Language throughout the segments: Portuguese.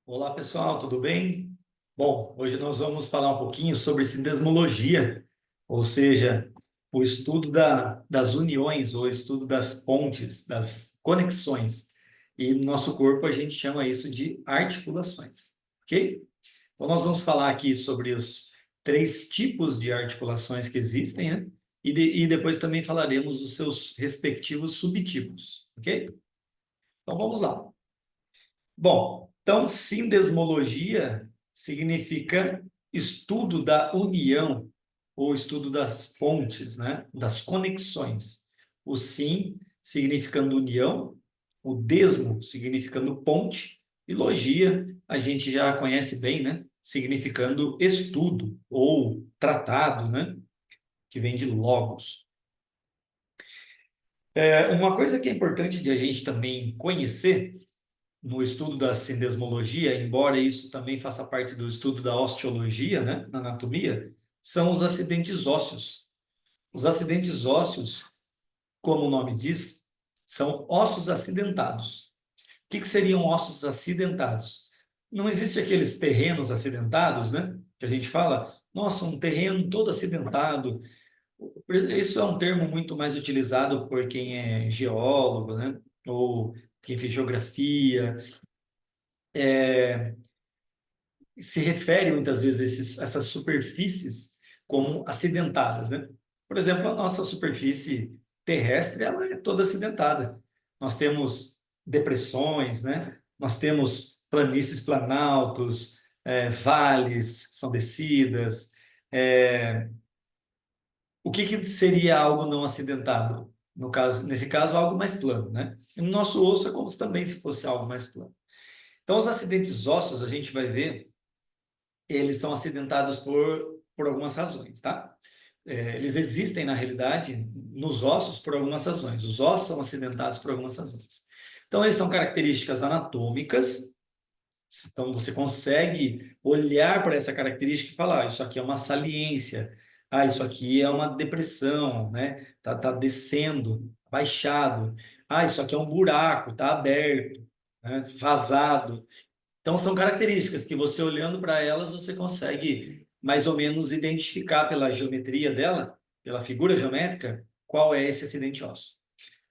Olá, pessoal, tudo bem? Bom, hoje nós vamos falar um pouquinho sobre sindesmologia, ou seja, o estudo das uniões, ou estudo das pontes, das conexões. E no nosso corpo a gente chama isso de articulações, ok? Então nós vamos falar aqui sobre os três tipos de articulações que existem, né? E depois também falaremos dos seus respectivos subtipos, ok? Então vamos lá. Bom, então, sindesmologia significa estudo da união ou estudo das pontes, né? Das conexões. O sim significando união, o desmo significando ponte, e logia a gente já conhece bem, né? Significando estudo ou tratado, né? Que vem de logos. Uma coisa que é importante de a gente também conhecer no estudo da sindesmologia, embora isso também faça parte do estudo da osteologia, né, na anatomia, são os acidentes ósseos. Os acidentes ósseos, como o nome diz, são ossos acidentados. O que seriam ossos acidentados? Não existe aqueles terrenos acidentados, né? Que a gente fala, nossa, um terreno todo acidentado. Isso é um termo muito mais utilizado por quem é geólogo, né? Ou quem fez geografia, se refere muitas vezes a essas superfícies como acidentadas, né? Por exemplo, a nossa superfície terrestre, ela é toda acidentada. Nós temos depressões, né? Nós temos planícies, planaltos, vales, que são descidas. É, o que seria algo não acidentado? No caso, nesse caso, algo mais plano, né? E no nosso osso é como se também se fosse algo mais plano. Então, os acidentes ósseos, a gente vai ver eles são acidentados por algumas razões, tá? Eles existem, na realidade, nos ossos por algumas razões. Os ossos são acidentados por algumas razões. Então, eles são características anatômicas. Então, você consegue olhar para essa característica e falar: isso aqui é uma saliência, isso aqui é uma depressão, né? Tá descendo, baixado. Isso aqui é um buraco, tá aberto, né? Vazado. Então, são características que você olhando para elas, você consegue mais ou menos identificar pela geometria dela, pela figura geométrica, qual é esse acidente ósseo.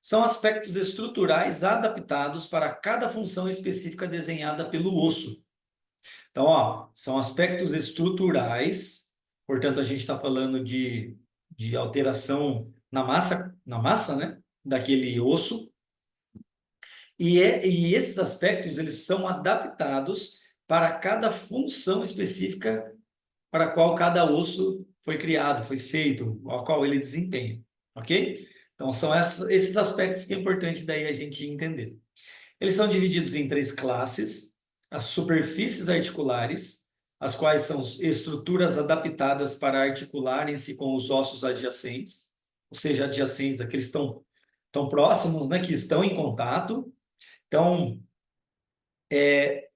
São aspectos estruturais adaptados para cada função específica desenhada pelo osso. Então, são aspectos estruturais, portanto, a gente está falando de alteração na massa, né, daquele osso, e esses aspectos eles são adaptados para cada função específica para a qual cada osso foi criado, foi feito, a qual ele desempenha, ok? Então são esses aspectos que é importante daí a gente entender. Eles são divididos em três classes: as superfícies articulares, as quais são estruturas adaptadas para articularem-se com os ossos adjacentes, ou seja, adjacentes, aqueles que estão tão próximos, né, que estão em contato. Então,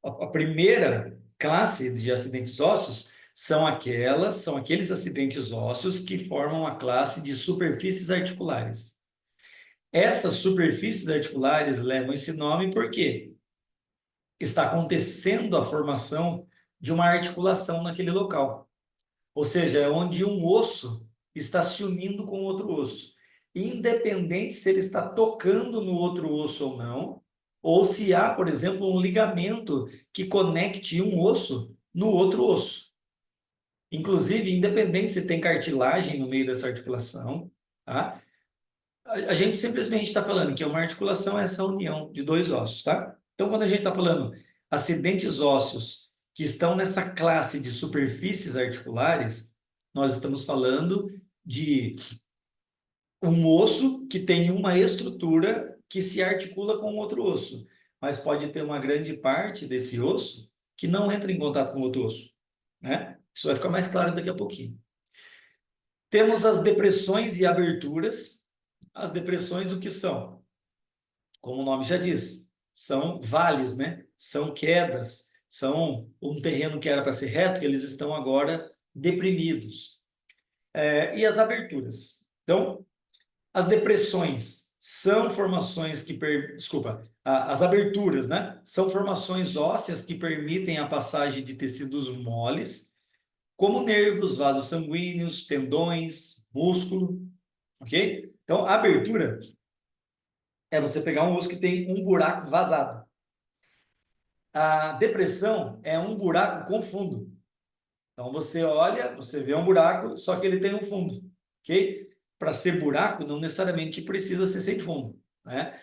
a primeira classe de acidentes ósseos são aqueles acidentes ósseos que formam a classe de superfícies articulares. Essas superfícies articulares levam esse nome porque está acontecendo a formação de uma articulação naquele local. Ou seja, é onde um osso está se unindo com outro osso. Independente se ele está tocando no outro osso ou não, ou se há, por exemplo, um ligamento que conecte um osso no outro osso. Inclusive, independente se tem cartilagem no meio dessa articulação, tá? A gente simplesmente está falando que uma articulação é essa união de dois ossos, tá? Então, quando a gente está falando acidentes ósseos que estão nessa classe de superfícies articulares, nós estamos falando de um osso que tem uma estrutura que se articula com outro osso, mas pode ter uma grande parte desse osso que não entra em contato com outro osso, né? Isso vai ficar mais claro daqui a pouquinho. Temos as depressões e aberturas. As depressões, o que são? Como o nome já diz, são vales, né? São quedas, são um terreno que era para ser reto, que eles estão agora deprimidos. E as aberturas? Então, as depressões são formações que, desculpa, As aberturas, né? São formações ósseas que permitem a passagem de tecidos moles, como nervos, vasos sanguíneos, tendões, músculo, ok? Então, a abertura é você pegar um osso que tem um buraco vazado. A depressão é um buraco com fundo. Então, você olha, você vê um buraco, só que ele tem um fundo, ok? Para ser buraco, não necessariamente precisa ser sem fundo, né?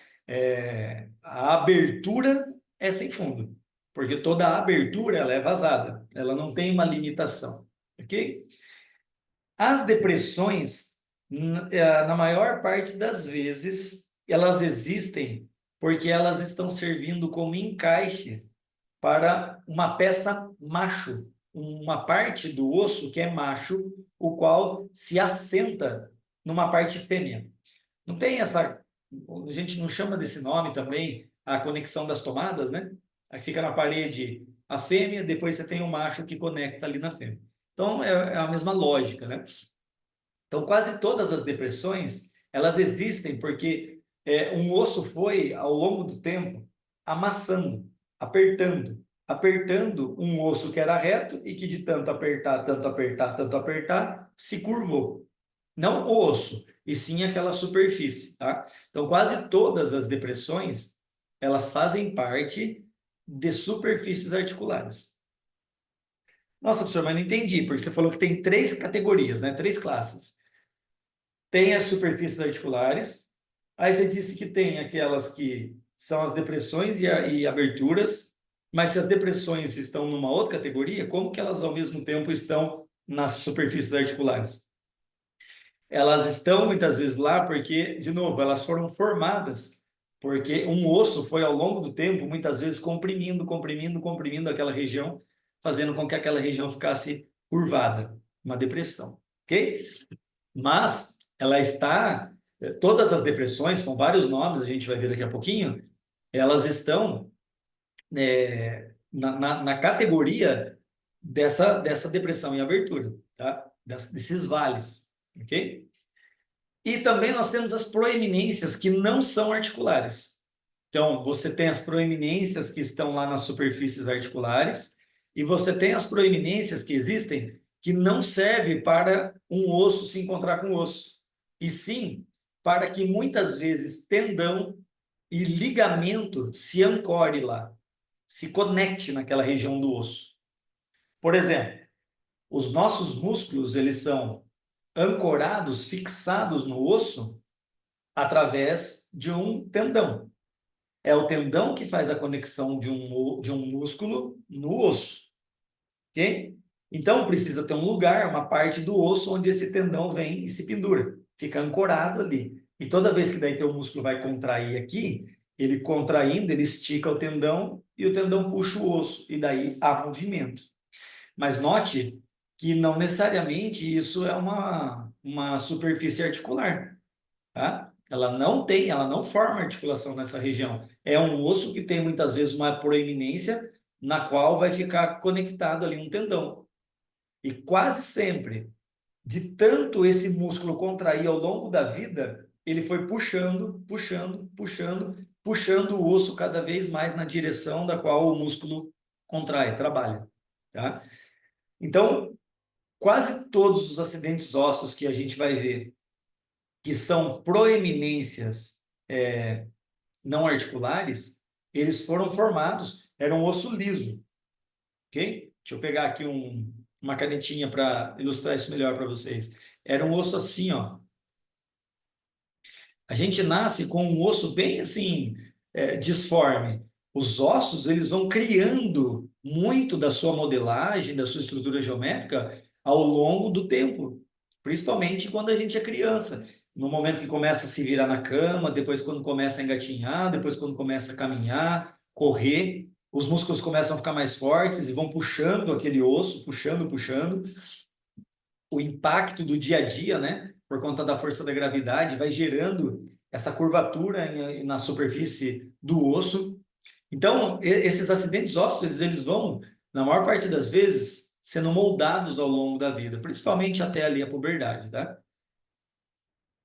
A abertura é sem fundo, porque toda a abertura ela é vazada, ela não tem uma limitação, ok? As depressões, na maior parte das vezes, elas existem porque elas estão servindo como encaixe para uma peça macho, uma parte do osso que é macho, o qual se assenta numa parte fêmea. Não tem essa, a gente não chama desse nome também, a conexão das tomadas, né? Aí fica na parede a fêmea, depois você tem o macho que conecta ali na fêmea. Então é a mesma lógica, né? Então quase todas as depressões, elas existem porque um osso foi, ao longo do tempo, amassando, apertando, apertando um osso que era reto e que de tanto apertar, tanto apertar, tanto apertar, se curvou. Não o osso, e sim aquela superfície, tá? Então, quase todas as depressões, elas fazem parte de superfícies articulares. Nossa, professor, mas não entendi, porque você falou que tem três categorias, né? Três classes. Tem as superfícies articulares, aí você disse que tem aquelas que são as depressões e aberturas, mas se as depressões estão numa outra categoria, como que elas ao mesmo tempo estão nas superfícies articulares? Elas estão muitas vezes lá porque, de novo, elas foram formadas porque um osso foi ao longo do tempo, muitas vezes comprimindo, comprimindo, comprimindo aquela região, fazendo com que aquela região ficasse curvada, uma depressão, ok? Mas ela está, todas as depressões, são vários nomes, a gente vai ver daqui a pouquinho, elas estão na categoria dessa depressão em abertura, tá? Desses vales, ok? E também nós temos as proeminências que não são articulares. Então, você tem as proeminências que estão lá nas superfícies articulares e você tem as proeminências que existem que não servem para um osso se encontrar com osso, e sim para que muitas vezes tendão e ligamento se ancore lá, se conecte naquela região do osso. Por exemplo, os nossos músculos, eles são ancorados, fixados no osso através de um tendão. É o tendão que faz a conexão de um músculo no osso, ok? Então precisa ter um lugar, uma parte do osso onde esse tendão vem e se pendura, fica ancorado ali. E toda vez que daí teu músculo vai contrair aqui, ele contraindo, ele estica o tendão e o tendão puxa o osso e daí há movimento. Mas note que não necessariamente isso é uma superfície articular, tá? Ela não forma articulação nessa região. É um osso que tem muitas vezes uma proeminência na qual vai ficar conectado ali um tendão. E quase sempre, de tanto esse músculo contrair ao longo da vida, ele foi puxando, puxando, puxando, puxando o osso cada vez mais na direção da qual o músculo contrai, trabalha, tá? Então, quase todos os acidentes ósseos que a gente vai ver, que são proeminências não articulares, eles foram formados, era um osso liso, ok? Deixa eu pegar aqui uma canetinha para ilustrar isso melhor para vocês. Era um osso assim, ó. A gente nasce com um osso bem assim, disforme. Os ossos, eles vão criando muito da sua modelagem, da sua estrutura geométrica ao longo do tempo, principalmente quando a gente é criança. No momento que começa a se virar na cama, depois quando começa a engatinhar, depois quando começa a caminhar, correr, os músculos começam a ficar mais fortes e vão puxando aquele osso, puxando, puxando. O impacto do dia a dia, né, por conta da força da gravidade, vai gerando essa curvatura na superfície do osso. Então, esses acidentes ósseos, eles vão, na maior parte das vezes, sendo moldados ao longo da vida, principalmente até ali a puberdade, tá?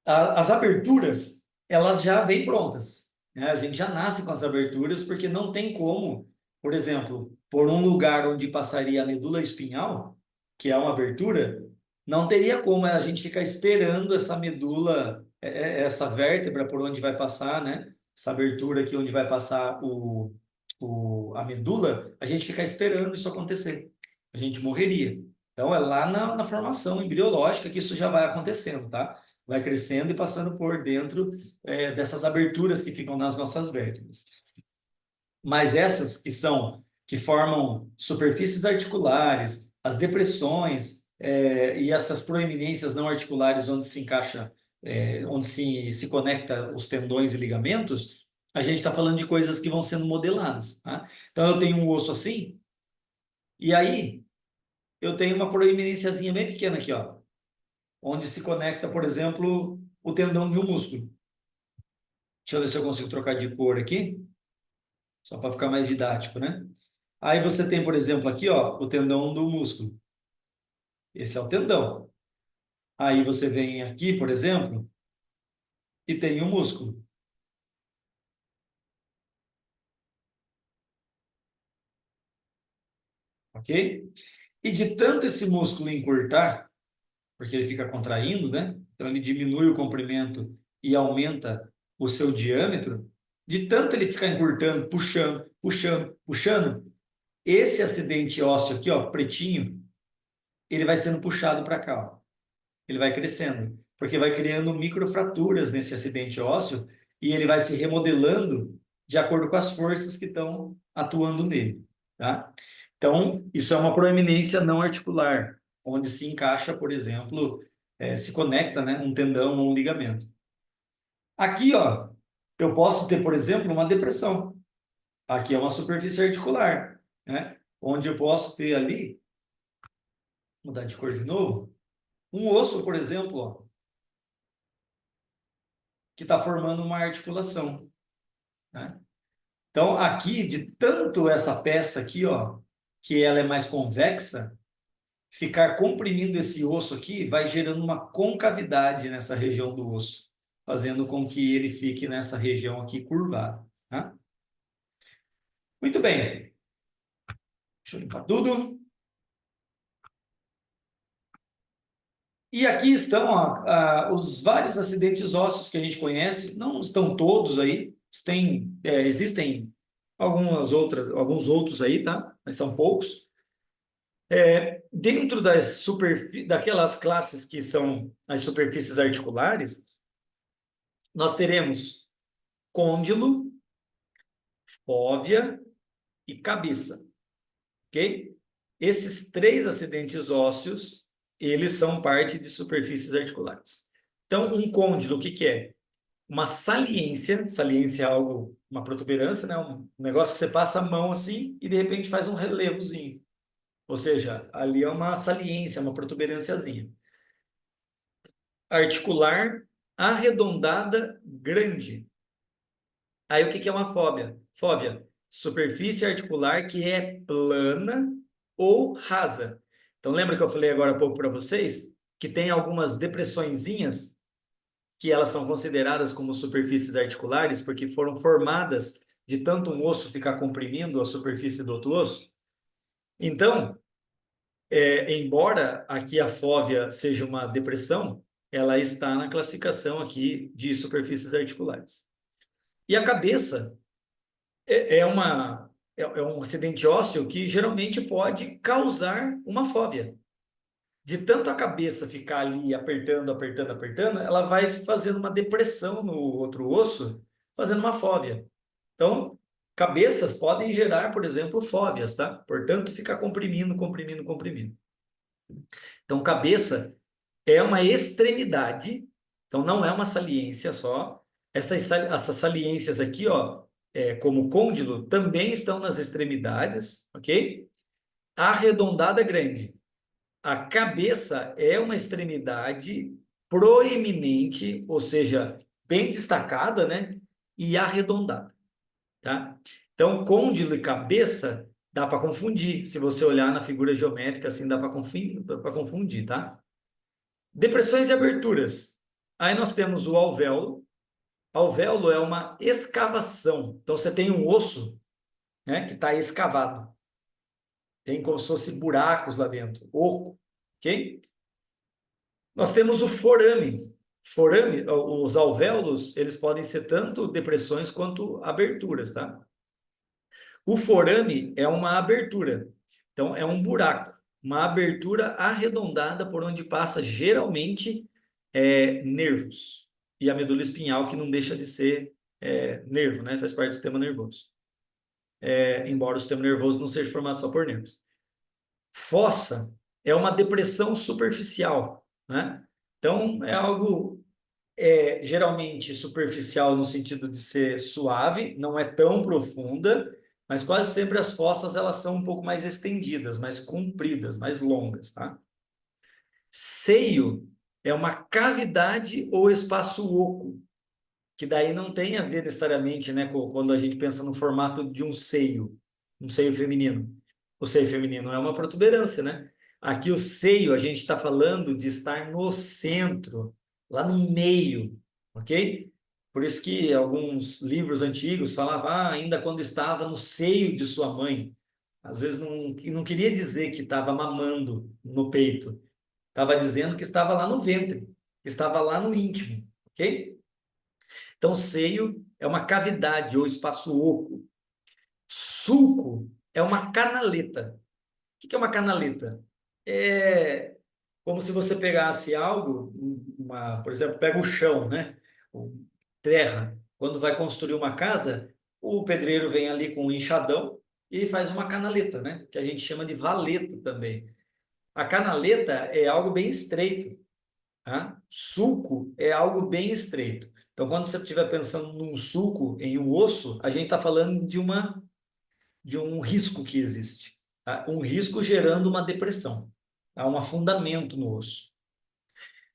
As aberturas, elas já vêm prontas. né? A gente já nasce com as aberturas porque não tem como, por exemplo, por um lugar onde passaria a medula espinhal, que é uma abertura, não teria como a gente ficar esperando essa medula, essa vértebra por onde vai passar, né? Essa abertura aqui onde vai passar a medula, a gente ficar esperando isso acontecer. A gente morreria. Então, é lá na formação embriológica que isso já vai acontecendo, tá? Vai crescendo e passando por dentro dessas aberturas que ficam nas nossas vértebras. Mas essas que formam superfícies articulares, as depressões e essas proeminências não articulares onde se encaixa, onde se conecta os tendões e ligamentos, a gente está falando de coisas que vão sendo modeladas, tá? Então eu tenho um osso assim, e aí eu tenho uma proeminênciazinha bem pequena aqui, ó, onde se conecta, por exemplo, o tendão de um músculo. Deixa eu ver se eu consigo trocar de cor aqui, só para ficar mais didático, né? Aí você tem, por exemplo, aqui, ó, o tendão do músculo. Esse é o tendão. Aí você vem aqui, por exemplo, e tem o músculo, ok? E de tanto esse músculo encurtar, porque ele fica contraindo, né? Então ele diminui o comprimento e aumenta o seu diâmetro. De tanto ele ficar encurtando, puxando, puxando, puxando, esse acidente ósseo aqui, ó, pretinho, ele vai sendo puxado para cá, ó. Ele vai crescendo, porque vai criando microfraturas nesse acidente ósseo e ele vai se remodelando de acordo com as forças que estão atuando nele, tá? Então, isso é uma proeminência não articular, onde se encaixa, por exemplo, se conecta, né, um tendão ou um ligamento. Aqui, ó, eu posso ter, por exemplo, uma depressão. Aqui é uma superfície articular, né? Onde eu posso ter ali, mudar de cor de novo, um osso, por exemplo, ó, que está formando uma articulação, né? Então, aqui, de tanto essa peça aqui, ó, que ela é mais convexa, ficar comprimindo esse osso aqui vai gerando uma concavidade nessa região do osso, fazendo com que ele fique nessa região aqui curvada, tá? Muito bem. Deixa eu limpar tudo. E aqui estão ó, os vários acidentes ósseos que a gente conhece, não estão todos aí, existem alguns outros aí, tá? Mas são poucos. Dentro daquelas classes que são as superfícies articulares, nós teremos côndilo, fóvea e cabeça, ok? Esses três acidentes ósseos, eles são parte de superfícies articulares. Então, um côndilo, o que que é? Uma saliência é algo, uma protuberância, né? Um negócio que você passa a mão assim e de repente faz um relevozinho. Ou seja, ali é uma saliência, uma protuberânciazinha. Articular arredondada grande. Aí o que que é uma fóvea? Fóvea, superfície articular que é plana ou rasa. Então lembra que eu falei agora há pouco para vocês que tem algumas depressõezinhas que elas são consideradas como superfícies articulares porque foram formadas de tanto um osso ficar comprimindo a superfície do outro osso? Então, embora aqui a fóvea seja uma depressão, ela está na classificação aqui de superfícies articulares. E a cabeça é um acidente ósseo que geralmente pode causar uma fóvea. De tanto a cabeça ficar ali apertando, apertando, apertando, ela vai fazendo uma depressão no outro osso, fazendo uma fóvea. Então, cabeças podem gerar, por exemplo, fóveas, tá? Portanto, ficar comprimindo, comprimindo, comprimindo. Então, cabeça é uma extremidade, então não é uma saliência só. Essas saliências aqui, ó, como côndilo, também estão nas extremidades, ok? Arredondada grande. A cabeça é uma extremidade proeminente, ou seja, bem destacada, né? E arredondada, tá? Então, côndilo e cabeça dá para confundir. Se você olhar na figura geométrica, assim, dá para confundir, tá? Depressões e aberturas. Aí nós temos o alvéolo, Alvéolo é uma escavação. Então, você tem um osso, né, que está escavado. Tem como se fosse buracos lá dentro, oco, ok? Nós temos o forame. Forame, os alvéolos, eles podem ser tanto depressões quanto aberturas, tá? O forame é uma abertura. Então, é um buraco, uma abertura arredondada por onde passa geralmente nervos. E a medula espinhal, que não deixa de ser nervo, né? Faz parte do sistema nervoso. Embora o sistema nervoso não seja formado só por nervos. Fossa é uma depressão superficial, né? Então, é algo geralmente superficial no sentido de ser suave, não é tão profunda, mas quase sempre as fossas elas são um pouco mais estendidas, mais compridas, mais longas, tá? Seio é uma cavidade ou espaço oco, que daí não tem a ver necessariamente, né, quando a gente pensa no formato de um seio feminino. O seio feminino é uma protuberância, né? Aqui o seio, a gente está falando de estar no centro, lá no meio, ok? Por isso que alguns livros antigos falavam, ainda quando estava no seio de sua mãe. Às vezes não queria dizer que estava mamando no peito, estava dizendo que estava lá no ventre, que estava lá no íntimo, ok? Então, seio é uma cavidade ou espaço oco. Sulco é uma canaleta. O que é uma canaleta? É como se você pegasse algo, por exemplo, pega o chão, né? Terra. Quando vai construir uma casa, o pedreiro vem ali com um enxadão e faz uma canaleta, né? Que a gente chama de valeta também. A canaleta é algo bem estreito. Tá? Sulco é algo bem estreito. Então, quando você estiver pensando num sulco em um osso, a gente está falando de um risco que existe. Tá? Um risco gerando uma depressão, tá? Um afundamento no osso.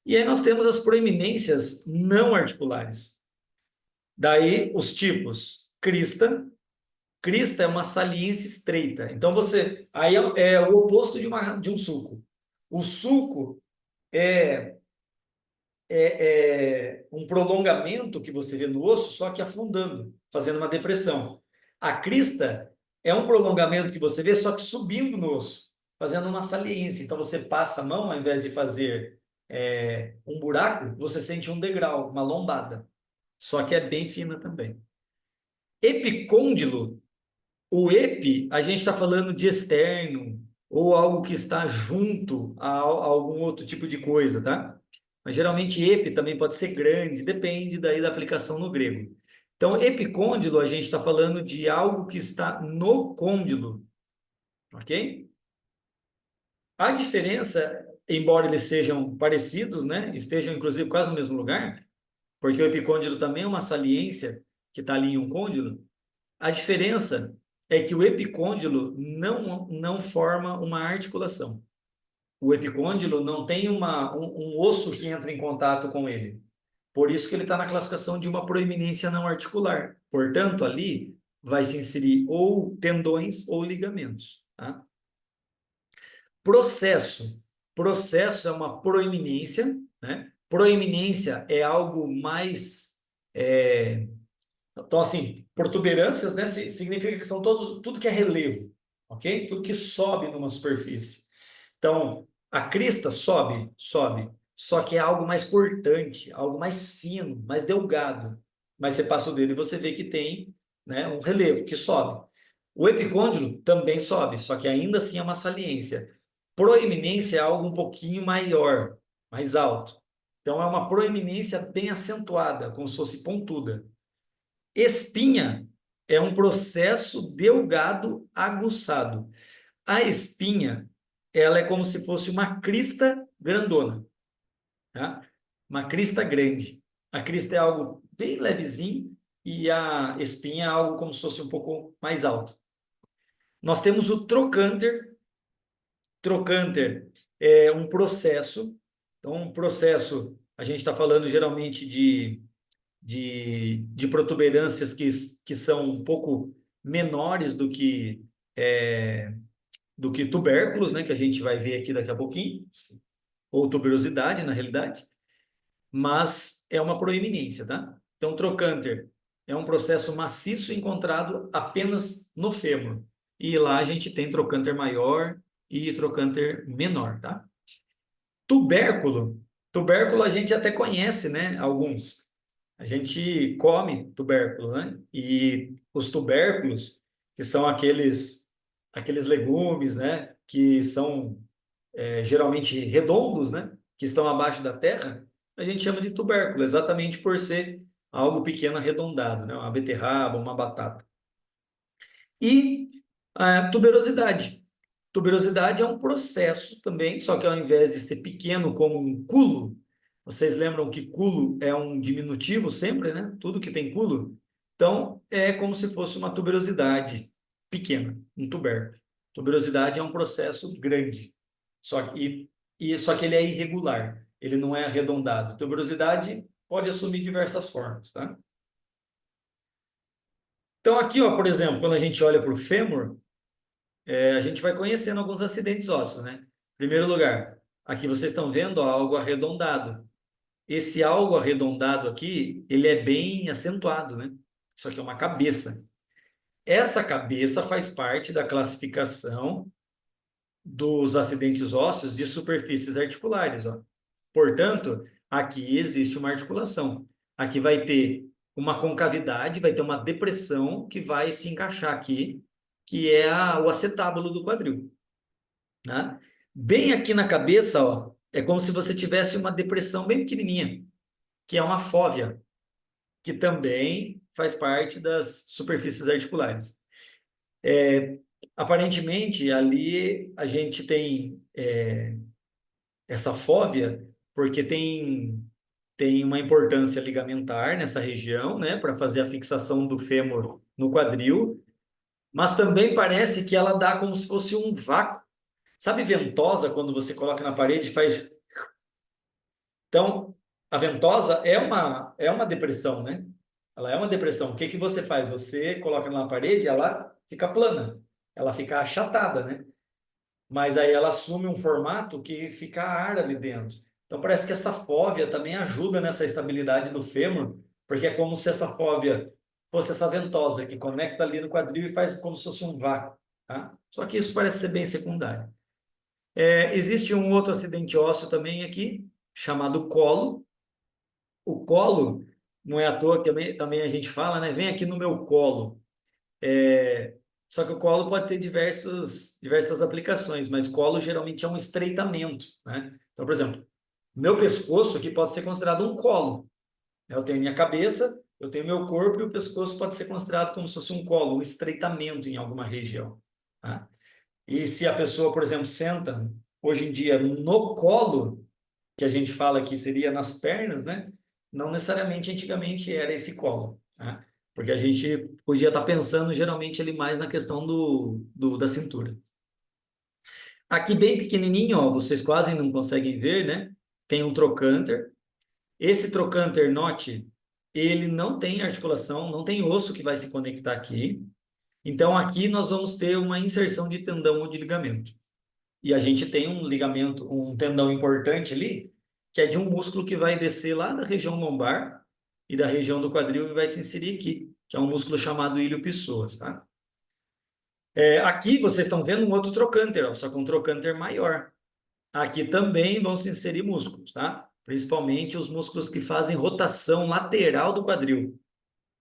E aí nós temos as proeminências não articulares. Daí os tipos crista. Crista é uma saliência estreita. Então você aí é o oposto de um sulco. O sulco é um prolongamento que você vê no osso, só que afundando, fazendo uma depressão. A crista é um prolongamento que você vê, só que subindo no osso, fazendo uma saliência. Então você passa a mão, ao invés de fazer um buraco, você sente um degrau, uma lombada. Só que é bem fina também. Epicôndilo, o epi, a gente está falando de externo, ou algo que está junto a algum outro tipo de coisa, tá? Mas geralmente epi também pode ser grande, depende daí da aplicação no grego. Então, epicôndilo, a gente está falando de algo que está no côndilo, ok? A diferença, embora eles sejam parecidos, né? Estejam inclusive quase no mesmo lugar, porque o epicôndilo também é uma saliência que está ali em um côndilo. A diferença é que o epicôndilo não forma uma articulação. O epicôndilo não tem um osso que entra em contato com ele. Por isso que ele está na classificação de uma proeminência não articular. Portanto, ali vai se inserir ou tendões ou ligamentos. Tá? Processo. Processo é uma proeminência, né? Proeminência é algo mais então, assim, protuberâncias, né, significa que são tudo que é relevo, ok? Tudo que sobe numa superfície. Então, a crista sobe, só que é algo mais cortante, algo mais fino, mais delgado. Mas você passa o dedo e você vê que tem, né, um relevo que sobe. O epicôndilo também sobe, só que ainda assim é uma saliência. Proeminência é algo um pouquinho maior, mais alto. Então, é uma proeminência bem acentuada, como se fosse pontuda. Espinha é um processo delgado aguçado. A espinha, ela é como se fosse uma crista grandona, tá? Uma crista grande. A crista é algo bem levezinho e a espinha é algo como se fosse um pouco mais alto. Nós temos o trocânter. Trocânter é um processo. Então, um processo, a gente está falando geralmente de protuberâncias que são um pouco menores do que tubérculos, né, que a gente vai ver aqui daqui a pouquinho, ou tuberosidade, na realidade, mas é uma proeminência, tá? Então, trocânter é um processo maciço encontrado apenas no fêmur. E lá a gente tem trocânter maior e trocânter menor, tá? Tubérculo. Tubérculo a gente até conhece, né? Alguns. A gente come tubérculo, né? E os tubérculos, que são aqueles legumes, né? Que são geralmente redondos, né? Que estão abaixo da terra, a gente chama de tubérculo, exatamente por ser algo pequeno arredondado, né? Uma beterraba, uma batata. E a tuberosidade. Tuberosidade é um processo também, só que ao invés de ser pequeno como um culo, vocês lembram que culo é um diminutivo sempre, né? Tudo que tem culo. Então, é como se fosse uma tuberosidade pequena, um tubérculo. Tuberosidade é um processo grande, só que ele é irregular, ele não é arredondado. Tuberosidade pode assumir diversas formas, tá? Então, aqui, ó, por exemplo, quando a gente olha para o fêmur, a gente vai conhecendo alguns acidentes ósseos, né? Em primeiro lugar, aqui vocês estão vendo ó, algo arredondado. Esse algo arredondado aqui, ele é bem acentuado, né? Isso aqui é uma cabeça. Essa cabeça faz parte da classificação dos acidentes ósseos de superfícies articulares, ó. Portanto, aqui existe uma articulação. Aqui vai ter uma concavidade, vai ter uma depressão que vai se encaixar aqui, que é o acetábulo do quadril, né? Bem aqui na cabeça, ó, é como se você tivesse uma depressão bem pequenininha, que é uma fóvea, que também faz parte das superfícies articulares. Aparentemente, ali a gente tem essa fóvea porque tem uma importância ligamentar nessa região, né, para fazer a fixação do fêmur no quadril, mas também parece que ela dá como se fosse um vácuo. Sabe ventosa, quando você coloca na parede e faz. Então, a ventosa é uma depressão, né? Ela é uma depressão. O que que você faz? Você coloca na parede, ela fica plana, ela fica achatada, né? Mas aí ela assume um formato que fica ar ali dentro. Então parece que essa fóvea também ajuda nessa estabilidade do fêmur, porque é como se essa fóvea fosse essa ventosa que conecta ali no quadril e faz como se fosse um vácuo, tá? Só que isso parece ser bem secundário. Existe um outro acidente ósseo também aqui, chamado colo. O colo, não é à toa que também a gente fala, né? Vem aqui no meu colo. É, Só que o colo pode ter diversas aplicações, mas colo geralmente é um estreitamento, né? Então, por exemplo, meu pescoço aqui pode ser considerado um colo. Eu tenho minha cabeça, eu tenho meu corpo e o pescoço pode ser considerado como se fosse um colo, um estreitamento em alguma região, tá? E se a pessoa, por exemplo, senta hoje em dia no colo, que a gente fala que seria nas pernas, né? Não necessariamente antigamente era esse colo, né? Porque a gente podia estar pensando geralmente ali mais na questão da cintura. Aqui bem pequenininho, ó, vocês quase não conseguem ver, né? Tem um trocânter. Esse trocânter, note, ele não tem articulação, não tem osso que vai se conectar aqui. Então aqui nós vamos ter uma inserção de tendão ou de ligamento. E a gente tem um ligamento, um tendão importante ali, que é de um músculo que vai descer lá da região lombar e da região do quadril e vai se inserir aqui, que é um músculo chamado ilio-psoas, tá? Aqui vocês estão vendo um outro trocânter, ó, só que um trocânter maior. Aqui também vão se inserir músculos, tá? Principalmente os músculos que fazem rotação lateral do quadril,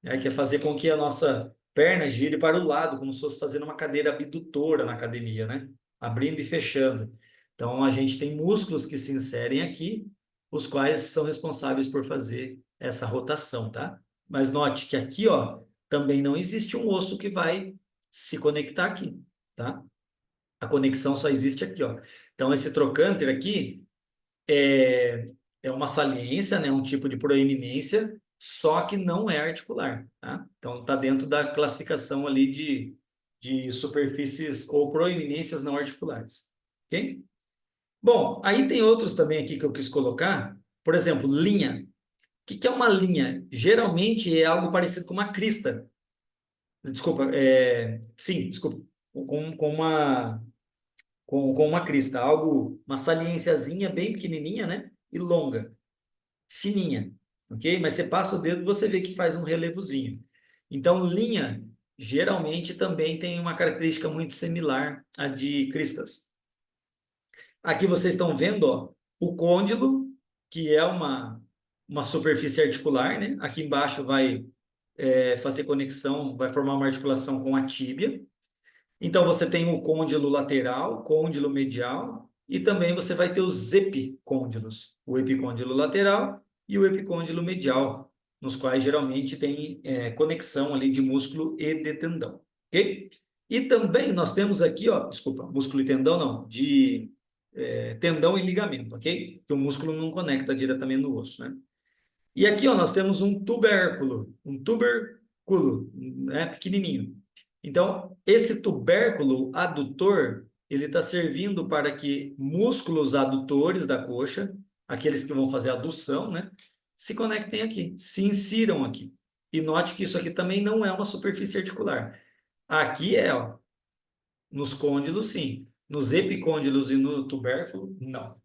né? Que é fazer com que a nossa perna gire para o lado, como se fosse fazendo uma cadeira abdutora na academia, né? Abrindo e fechando. Então, a gente tem músculos que se inserem aqui, os quais são responsáveis por fazer essa rotação, tá? Mas note que aqui, ó, também não existe um osso que vai se conectar aqui, tá? A conexão só existe aqui, ó. Então, esse trocânter aqui é, é uma saliência, né? Um tipo de proeminência, só que não é articular, tá? Então, está dentro da classificação ali de superfícies ou proeminências não articulares, ok? Bom, aí tem outros também aqui que eu quis colocar. Por exemplo, linha. O que é uma linha? Geralmente é algo parecido com uma crista. Desculpa, sim, desculpa. Com uma crista, algo, uma saliênciazinha bem pequenininha, né? E longa, fininha. ok? Mas você passa o dedo, você vê que faz um relevozinho. Então, linha geralmente também tem uma característica muito similar à de cristas. Aqui vocês estão vendo, ó, o côndilo, que é uma superfície articular, né? Aqui embaixo vai fazer conexão, vai formar uma articulação com a tíbia. Então você tem o côndilo lateral, côndilo medial, e também você vai ter os epicôndilos, o epicôndilo lateral e o epicôndilo medial, nos quais geralmente tem conexão ali de músculo e de tendão, ok? E também nós temos aqui, ó, desculpa, músculo e tendão não, de tendão e ligamento, ok? Que o músculo não conecta diretamente no osso, né? E aqui, ó, nós temos um tubérculo, né, pequenininho. Então, esse tubérculo adutor, ele está servindo para que músculos adutores da coxa, aqueles que vão fazer a adução, né, se conectem aqui, se insiram aqui. E note que isso aqui também não é uma superfície articular. Aqui é, ó, nos côndilos, sim. Nos epicôndilos e no tubérculo, não.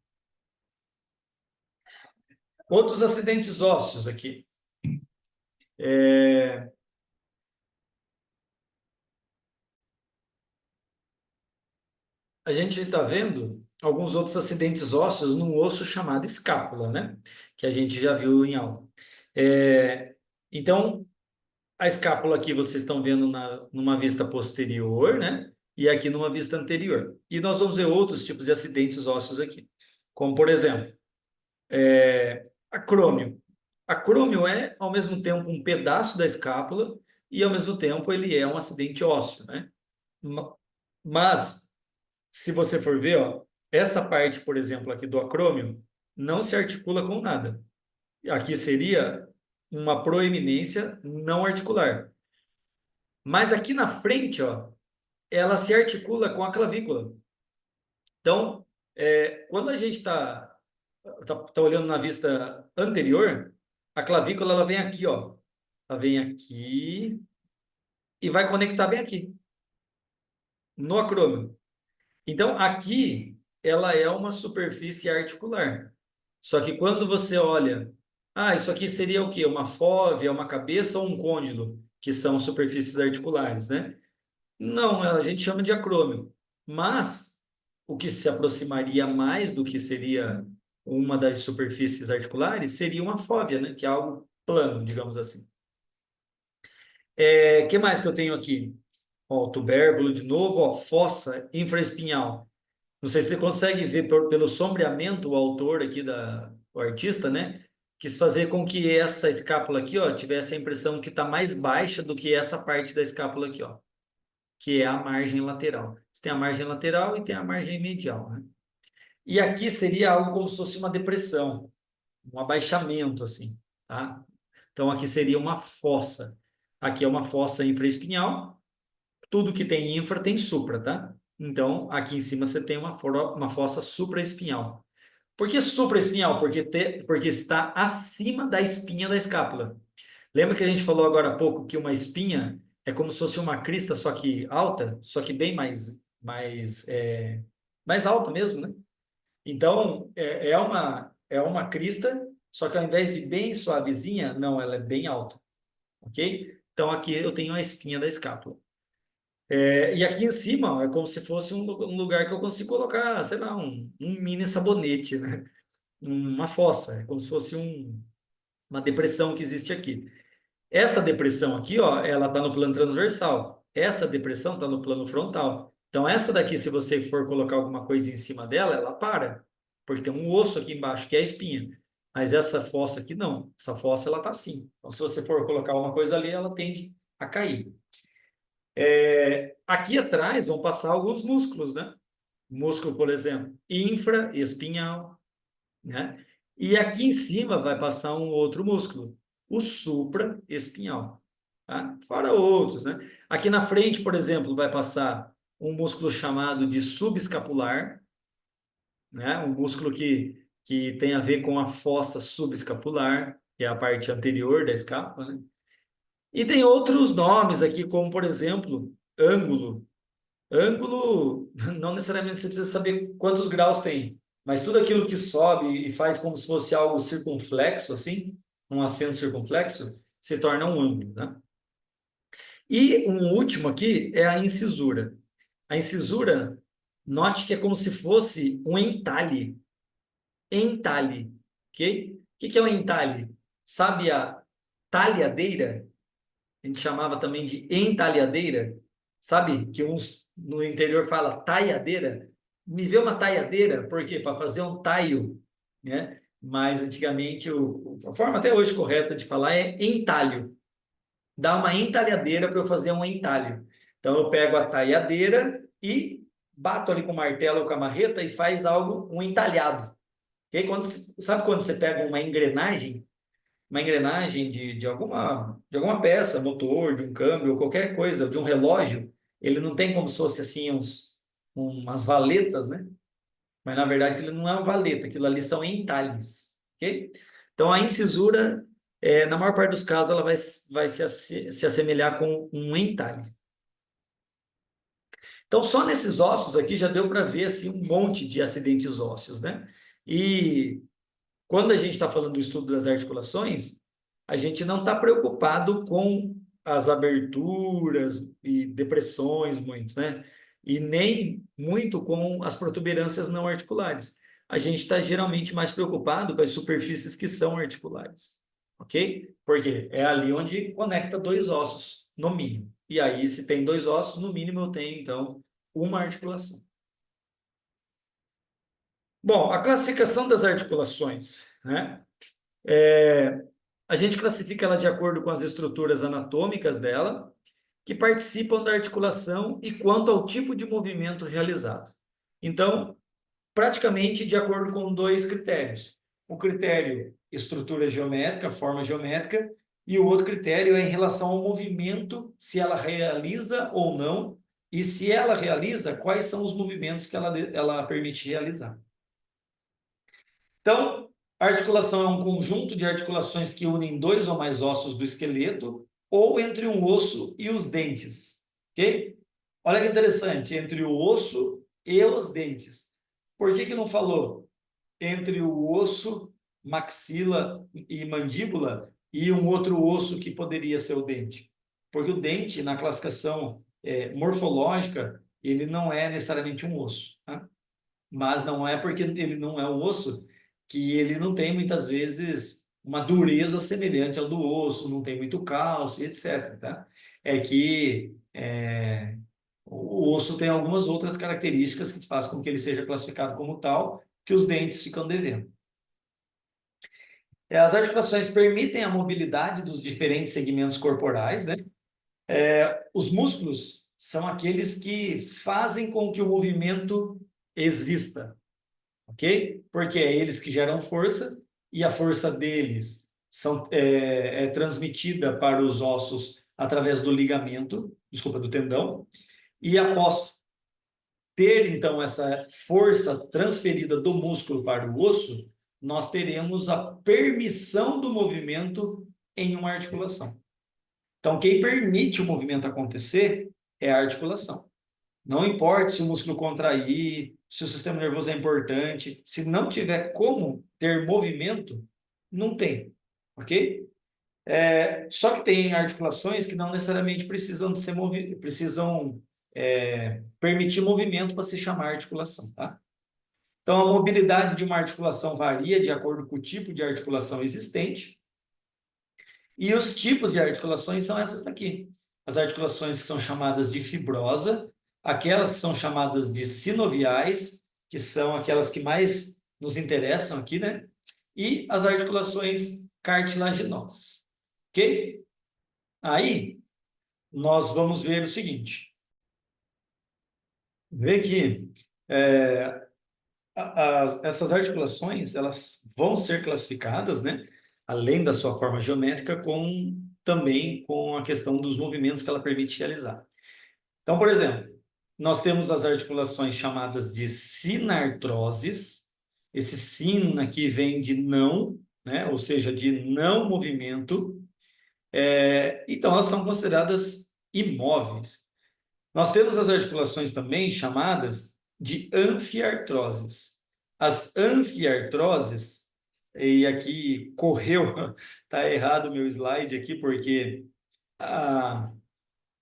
Outros acidentes ósseos aqui. É, a gente está vendo alguns outros acidentes ósseos num osso chamado escápula, né? Que a gente já viu em aula. É, então, a escápula aqui vocês estão vendo numa vista posterior, né? E aqui numa vista anterior. E nós vamos ver outros tipos de acidentes ósseos aqui. Como, por exemplo, acrômio. Acrômio é, ao mesmo tempo, um pedaço da escápula e, ao mesmo tempo, ele é um acidente ósseo, né? Ma- Mas se você for ver, ó, essa parte, por exemplo, aqui do acrômio, não se articula com nada. Aqui seria uma proeminência não articular. Mas aqui na frente, ó, ela se articula com a clavícula. Então, quando a gente tá olhando na vista anterior, a clavícula ela vem aqui, ó. Ela vem aqui e vai conectar bem aqui, no acrômio. Então, aqui ela é uma superfície articular. Só que quando você olha, isso aqui seria o quê? Uma fóvea, uma cabeça ou um côndilo, que são superfícies articulares, né? Não, a gente chama de acrômio. Mas o que se aproximaria mais do que seria uma das superfícies articulares seria uma fóvea, né? Que é algo plano, digamos assim. Que mais que eu tenho aqui? Ó, o tubérculo de novo, ó, fossa infraespinhal. Não sei se você consegue ver pelo sombreamento o autor aqui o artista, né? Quis fazer com que essa escápula aqui, ó, tivesse a impressão que está mais baixa do que essa parte da escápula aqui, ó, que é a margem lateral. Você tem a margem lateral e tem a margem medial, né? E aqui seria algo como se fosse uma depressão, um abaixamento, assim, tá? Então aqui seria uma fossa. Aqui é uma fossa infraespinhal. Tudo que tem infra tem supra, tá? Então aqui em cima você tem uma fossa supraespinhal. Por que supraespinhal? Porque está acima da espinha da escápula. Lembra que a gente falou agora há pouco que uma espinha é como se fosse uma crista, só que alta, só que bem mais alta mesmo, né? Então, é uma crista, só que ao invés de bem suavezinha, não, ela é bem alta, ok? Então, aqui eu tenho a espinha da escápula. E aqui em cima, ó, é como se fosse um lugar que eu consigo colocar, sei lá, um mini sabonete, né? Uma fossa, é como se fosse uma depressão que existe aqui. Essa depressão aqui, ó, ela está no plano transversal. Essa depressão está no plano frontal. Então, essa daqui, se você for colocar alguma coisa em cima dela, ela para, porque tem um osso aqui embaixo, que é a espinha. Mas essa fossa aqui, não. Essa fossa, ela está assim. Então, se você for colocar uma coisa ali, ela tende a cair. Aqui atrás vão passar alguns músculos, né? Músculo, por exemplo, infraespinhal, né? E aqui em cima vai passar um outro músculo, o supraespinhal, tá? Fora outros, né? Aqui na frente, por exemplo, vai passar um músculo chamado de subescapular, né? Um músculo que tem a ver com a fossa subescapular, que é a parte anterior da escápula, né? E tem outros nomes aqui, como, por exemplo, ângulo. Ângulo, não necessariamente você precisa saber quantos graus tem, mas tudo aquilo que sobe e faz como se fosse algo circunflexo, assim, um acento circunflexo, se torna um ângulo, né? E um último aqui é a incisura. A incisura, note que é como se fosse um entalhe. Entalhe, ok? O que é um entalhe? Sabe a talhadeira? A gente chamava também de entalhadeira. Sabe que uns no interior fala talhadeira? Me vê uma talhadeira, por quê? Para fazer um taio, né? Mas antigamente a forma até hoje correta de falar é entalho. Dá uma entalhadeira para eu fazer um entalho. Então eu pego a talhadeira e bato ali com o martelo ou com a marreta e faz algo, um entalhado. Okay? Sabe quando você pega uma engrenagem de alguma peça, motor, de um câmbio, ou qualquer coisa, de um relógio, ele não tem como se fosse assim umas valetas, né? Mas na verdade aquilo não é uma valeta, aquilo ali são entalhes, ok? Então a incisura, na maior parte dos casos, ela vai se assemelhar com um entalhe. Então só nesses ossos aqui já deu para ver assim um monte de acidentes ósseos, né? E quando a gente está falando do estudo das articulações, a gente não está preocupado com as aberturas e depressões muito, né? E nem muito com as protuberâncias não articulares. A gente está geralmente mais preocupado com as superfícies que são articulares, ok? Porque é ali onde conecta dois ossos, no mínimo. E aí, se tem dois ossos, no mínimo eu tenho, então, uma articulação. Bom, a classificação das articulações, né? A gente classifica ela de acordo com as estruturas anatômicas dela, que participam da articulação e quanto ao tipo de movimento realizado. Então, praticamente de acordo com dois critérios. O critério estrutura geométrica, forma geométrica, e o outro critério é em relação ao movimento, se ela realiza ou não, e se ela realiza, quais são os movimentos que ela permite realizar. Então, a articulação é um conjunto de articulações que unem dois ou mais ossos do esqueleto ou entre um osso e os dentes, ok? Olha que interessante, entre o osso e os dentes. Por que não falou entre o osso, maxila e mandíbula e um outro osso que poderia ser o dente? Porque o dente, na classificação morfológica, ele não é necessariamente um osso, tá? Mas não é porque ele não é um osso que ele não tem muitas vezes uma dureza semelhante ao do osso, não tem muito cálcio, etc. Tá? É que o osso tem algumas outras características que fazem com que ele seja classificado como tal, que os dentes ficam devendo. As articulações permitem a mobilidade dos diferentes segmentos corporais, né? Os músculos são aqueles que fazem com que o movimento exista, ok? Porque é eles que geram força e a força deles é transmitida para os ossos através do ligamento, desculpa, do tendão, e após ter, então, essa força transferida do músculo para o osso, nós teremos a permissão do movimento em uma articulação. Então, quem permite o movimento acontecer é a articulação. Não importa se o músculo contrair, se o sistema nervoso é importante, se não tiver como ter movimento, não tem, ok? Só que tem articulações que não necessariamente precisam de ser precisam permitir movimento para se chamar articulação, tá? Então, a mobilidade de uma articulação varia de acordo com o tipo de articulação existente, e os tipos de articulações são essas daqui. As articulações que são chamadas de fibrosa, aquelas que são chamadas de sinoviais, que são aquelas que mais nos interessam aqui, né? E as articulações cartilaginosas, ok? Aí, nós vamos ver o seguinte. Vê que essas articulações, elas vão ser classificadas, né? Além da sua forma geométrica, também com a questão dos movimentos que ela permite realizar. Então, por exemplo, nós temos as articulações chamadas de sinartroses. Esse sin aqui vem de não, né? Ou seja, de não movimento. Então, elas são consideradas imóveis. Nós temos as articulações também chamadas de anfiartroses. As anfiartroses e aqui correu, tá errado o meu slide aqui, porque a,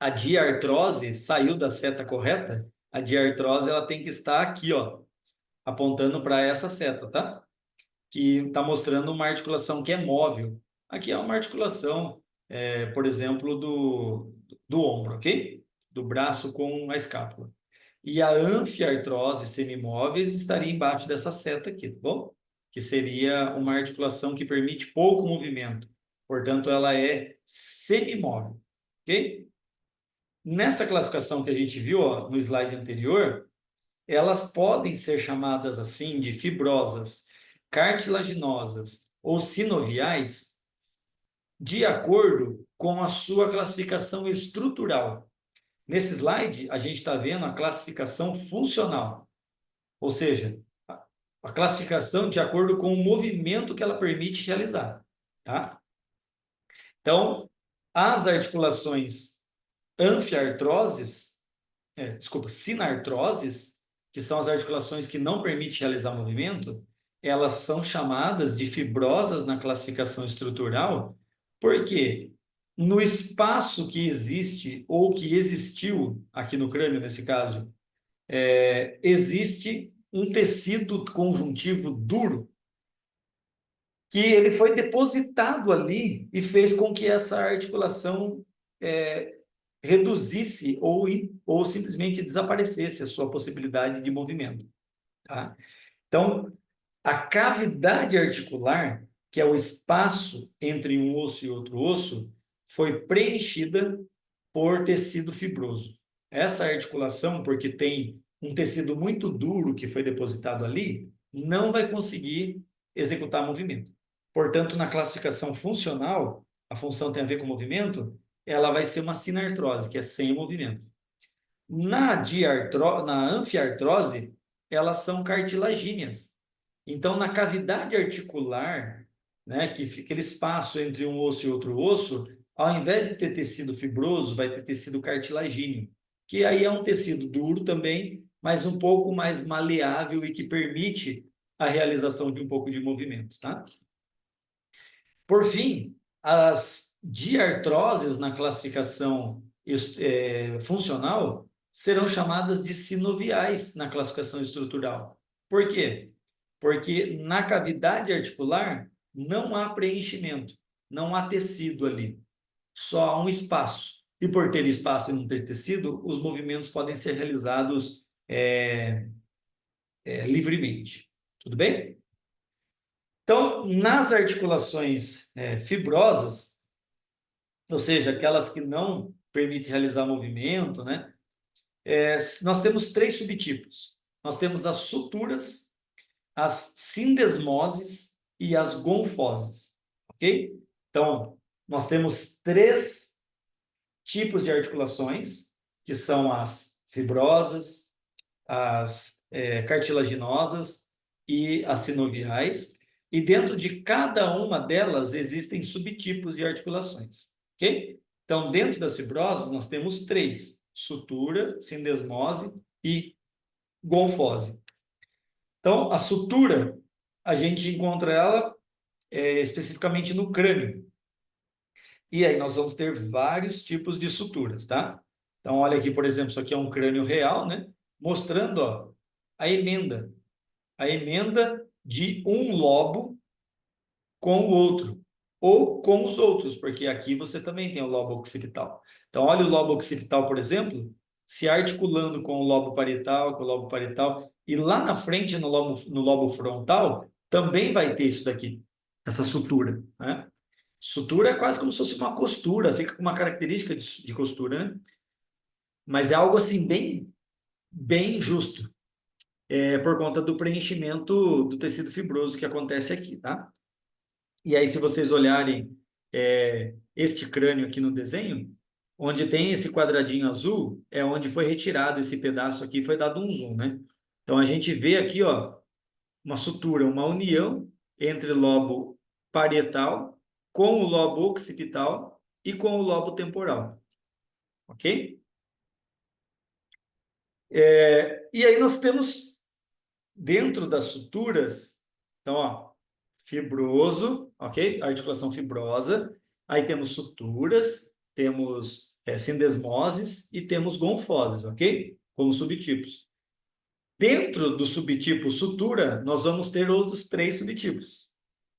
a diartrose saiu da seta correta. A diartrose ela tem que estar aqui, ó, apontando para essa seta, tá? Que está mostrando uma articulação que é móvel. Aqui é uma articulação, por exemplo, do ombro, ok? Do braço com a escápula. E a anfiartrose semimóveis estaria embaixo dessa seta aqui, tá bom? Que seria uma articulação que permite pouco movimento. Portanto, ela é semimóvel, ok? Nessa classificação que a gente viu, ó, no slide anterior, elas podem ser chamadas assim de fibrosas, cartilaginosas ou sinoviais, de acordo com a sua classificação estrutural. Nesse slide, a gente está vendo a classificação funcional, ou seja, a classificação de acordo com o movimento que ela permite realizar. Tá? Então, as articulações anfiartroses, sinartroses, que são as articulações que não permitem realizar movimento, elas são chamadas de fibrosas na classificação estrutural, porque no espaço que existe, ou que existiu aqui no crânio, nesse caso, existe um tecido conjuntivo duro que ele foi depositado ali e fez com que essa articulação é, reduzisse ou simplesmente desaparecesse a sua possibilidade de movimento. Tá? Então, a cavidade articular, que é o espaço entre um osso e outro osso, foi preenchida por tecido fibroso. Essa articulação, porque tem um tecido muito duro que foi depositado ali, não vai conseguir executar movimento. Portanto, na classificação funcional, a função tem a ver com movimento, ela vai ser uma sinartrose, que é sem movimento. Na anfiartrose, elas são cartilagíneas. Então, na cavidade articular, né, que fica aquele espaço entre um osso e outro osso, ao invés de ter tecido fibroso, vai ter tecido cartilagíneo, que aí é um tecido duro também, mas um pouco mais maleável e que permite a realização de um pouco de movimento, tá? Por fim, as diartroses na classificação funcional serão chamadas de sinoviais na classificação estrutural. Por quê? Porque na cavidade articular não há preenchimento, não há tecido ali, só há um espaço. E por ter espaço e não ter tecido, os movimentos podem ser realizados livremente. Tudo bem? Então, nas articulações fibrosas, ou seja, aquelas que não permitem realizar movimento, né? Nós temos três subtipos. Nós temos as suturas, as sindesmoses e as gonfoses, ok? Então, nós temos três tipos de articulações, que são as fibrosas, as cartilaginosas e as sinoviais, e dentro de cada uma delas existem subtipos de articulações, ok? Então, dentro das fibrosas, nós temos três: sutura, sindesmose e gonfose. Então, a sutura, a gente encontra ela especificamente no crânio. E aí nós vamos ter vários tipos de suturas, tá? Então, olha aqui, por exemplo, isso aqui é um crânio real, né? Mostrando, ó, a emenda. A emenda de um lobo com o outro, ou com os outros, porque aqui você também tem o lobo occipital. Então, olha o lobo occipital, por exemplo, se articulando com o lobo parietal, com o lobo parietal, e lá na frente, no lobo frontal, também vai ter isso daqui, essa sutura, né? Sutura é quase como se fosse uma costura, fica com uma característica de costura, né? Mas é algo assim bem justo, por conta do preenchimento do tecido fibroso que acontece aqui, tá? E aí, se vocês olharem este crânio aqui no desenho, onde tem esse quadradinho azul, é onde foi retirado esse pedaço aqui, foi dado um zoom, né? Então, a gente vê aqui, ó, uma sutura, uma união entre lobo parietal com o lobo occipital e com o lobo temporal, ok? E aí nós temos dentro das suturas, então, ó, fibroso, ok? Articulação fibrosa. Aí temos suturas, temos sindesmoses e temos gonfoses, ok? Como subtipos. Dentro do subtipo sutura, nós vamos ter outros 3 subtipos,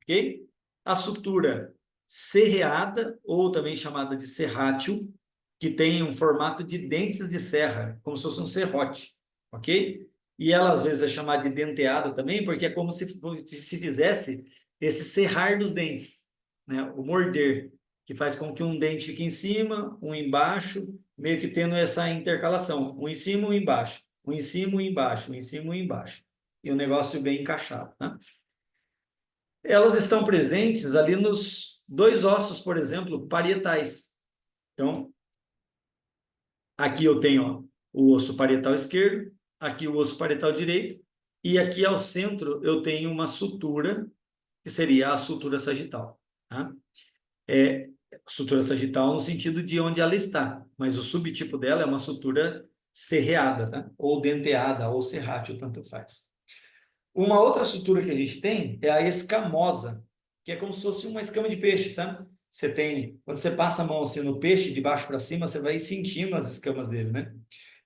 ok? A sutura serreada, ou também chamada de serrátil, que tem um formato de dentes de serra, como se fosse um serrote, ok? E ela às vezes é chamada de denteada também, porque é como se fizesse esse serrar dos dentes, né? O morder, que faz com que um dente fique em cima, um embaixo, meio que tendo essa intercalação, um em cima, um embaixo, um em cima, um embaixo, um em cima, um embaixo. E o negócio bem encaixado, né? Elas estão presentes ali nos 2 ossos, por exemplo, parietais. Então, aqui eu tenho ó, o osso parietal esquerdo, aqui o osso parietal direito, e aqui ao centro eu tenho uma sutura, que seria a sutura sagital. Tá? É sutura sagital no sentido de onde ela está, mas o subtipo dela é uma sutura serreada, tá? Ou denteada, ou serrátil, tanto faz. Uma outra sutura que a gente tem é a escamosa, que é como se fosse uma escama de peixe, sabe? Você tem, quando você passa a mão assim no peixe, de baixo para cima, você vai sentindo as escamas dele, né?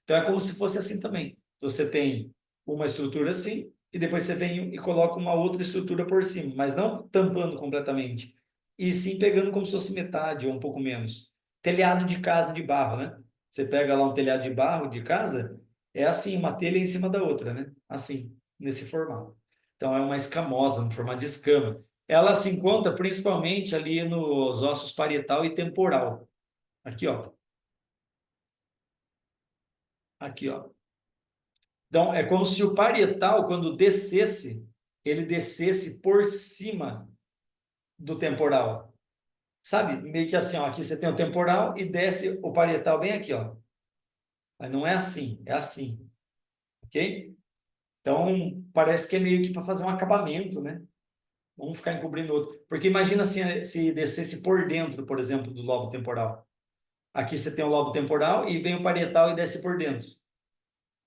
Então é como se fosse assim também. Você tem uma estrutura assim, e depois você vem e coloca uma outra estrutura por cima, mas não tampando completamente, e sim pegando como se fosse metade ou um pouco menos. Telhado de casa de barro, né? Você pega lá um telhado de barro de casa, é assim, uma telha em cima da outra, né? Assim, nesse formato. Então é uma escamosa, no formato de escama. Ela se encontra principalmente ali nos ossos parietal e temporal. Aqui, ó. Aqui, ó. Então, é como se o parietal, quando descesse, ele descesse por cima do temporal. Sabe? Meio que assim, ó, aqui você tem o temporal e desce o parietal bem aqui, ó. Mas não é assim, é assim, ok? Então, parece que é meio que para fazer um acabamento, né? Um ficar encobrindo o outro. Porque imagina assim, se descesse por dentro, por exemplo, do lobo temporal. Aqui você tem o lobo temporal e vem o parietal e desce por dentro,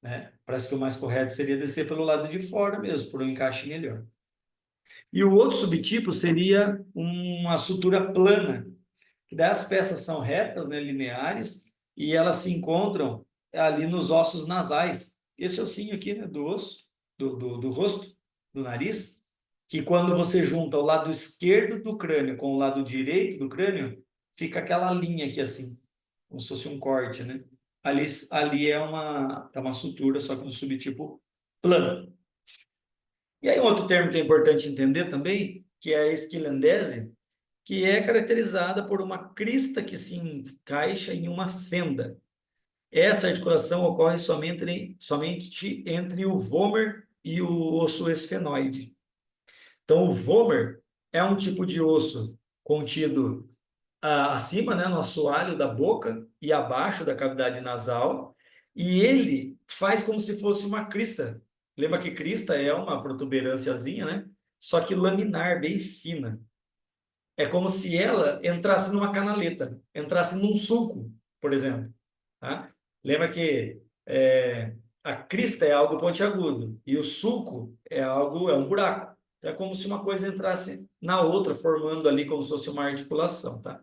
né? Parece que o mais correto seria descer pelo lado de fora mesmo, por um encaixe melhor. E o outro subtipo seria uma sutura plana, que daí as peças são retas, né, lineares, e elas se encontram ali nos ossos nasais. Esse ossinho aqui, né, do osso, do rosto, do nariz, que quando você junta o lado esquerdo do crânio com o lado direito do crânio, fica aquela linha aqui assim, como se fosse um corte, né? Ali é uma sutura, só que no subtipo plano. E aí, um outro termo que é importante entender também, que é a esquilandese, que é caracterizada por uma crista que se encaixa em uma fenda. Essa articulação ocorre somente entre o vômer e o osso esfenoide. Então, o vômer é um tipo de osso contido acima, né, no assoalho da boca e abaixo da cavidade nasal, e ele faz como se fosse uma crista. Lembra que crista é uma protuberânciazinha, né? Só que laminar, bem fina. É como se ela entrasse numa canaleta, entrasse num sulco, por exemplo. Tá? Lembra que a crista é algo pontiagudo e o sulco é um buraco. Então é como se uma coisa entrasse na outra, formando ali como se fosse uma articulação, tá?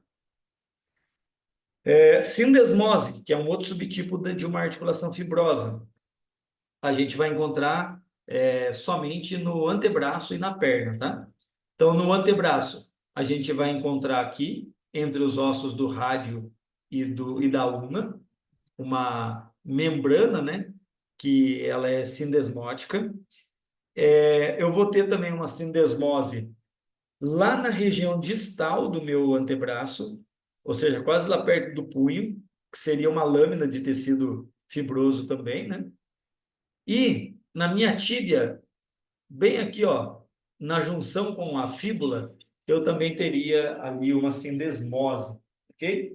Sindesmose, que é um outro subtipo de uma articulação fibrosa, a gente vai encontrar somente no antebraço e na perna, tá? Então, no antebraço, a gente vai encontrar aqui, entre os ossos do rádio e da ulna, uma membrana, né? Que ela é sindesmótica. Eu vou ter também uma sindesmose lá na região distal do meu antebraço, ou seja, quase lá perto do punho, que seria uma lâmina de tecido fibroso também, né? E na minha tíbia, bem aqui, ó, na junção com a fíbula, eu também teria ali uma sindesmose, ok?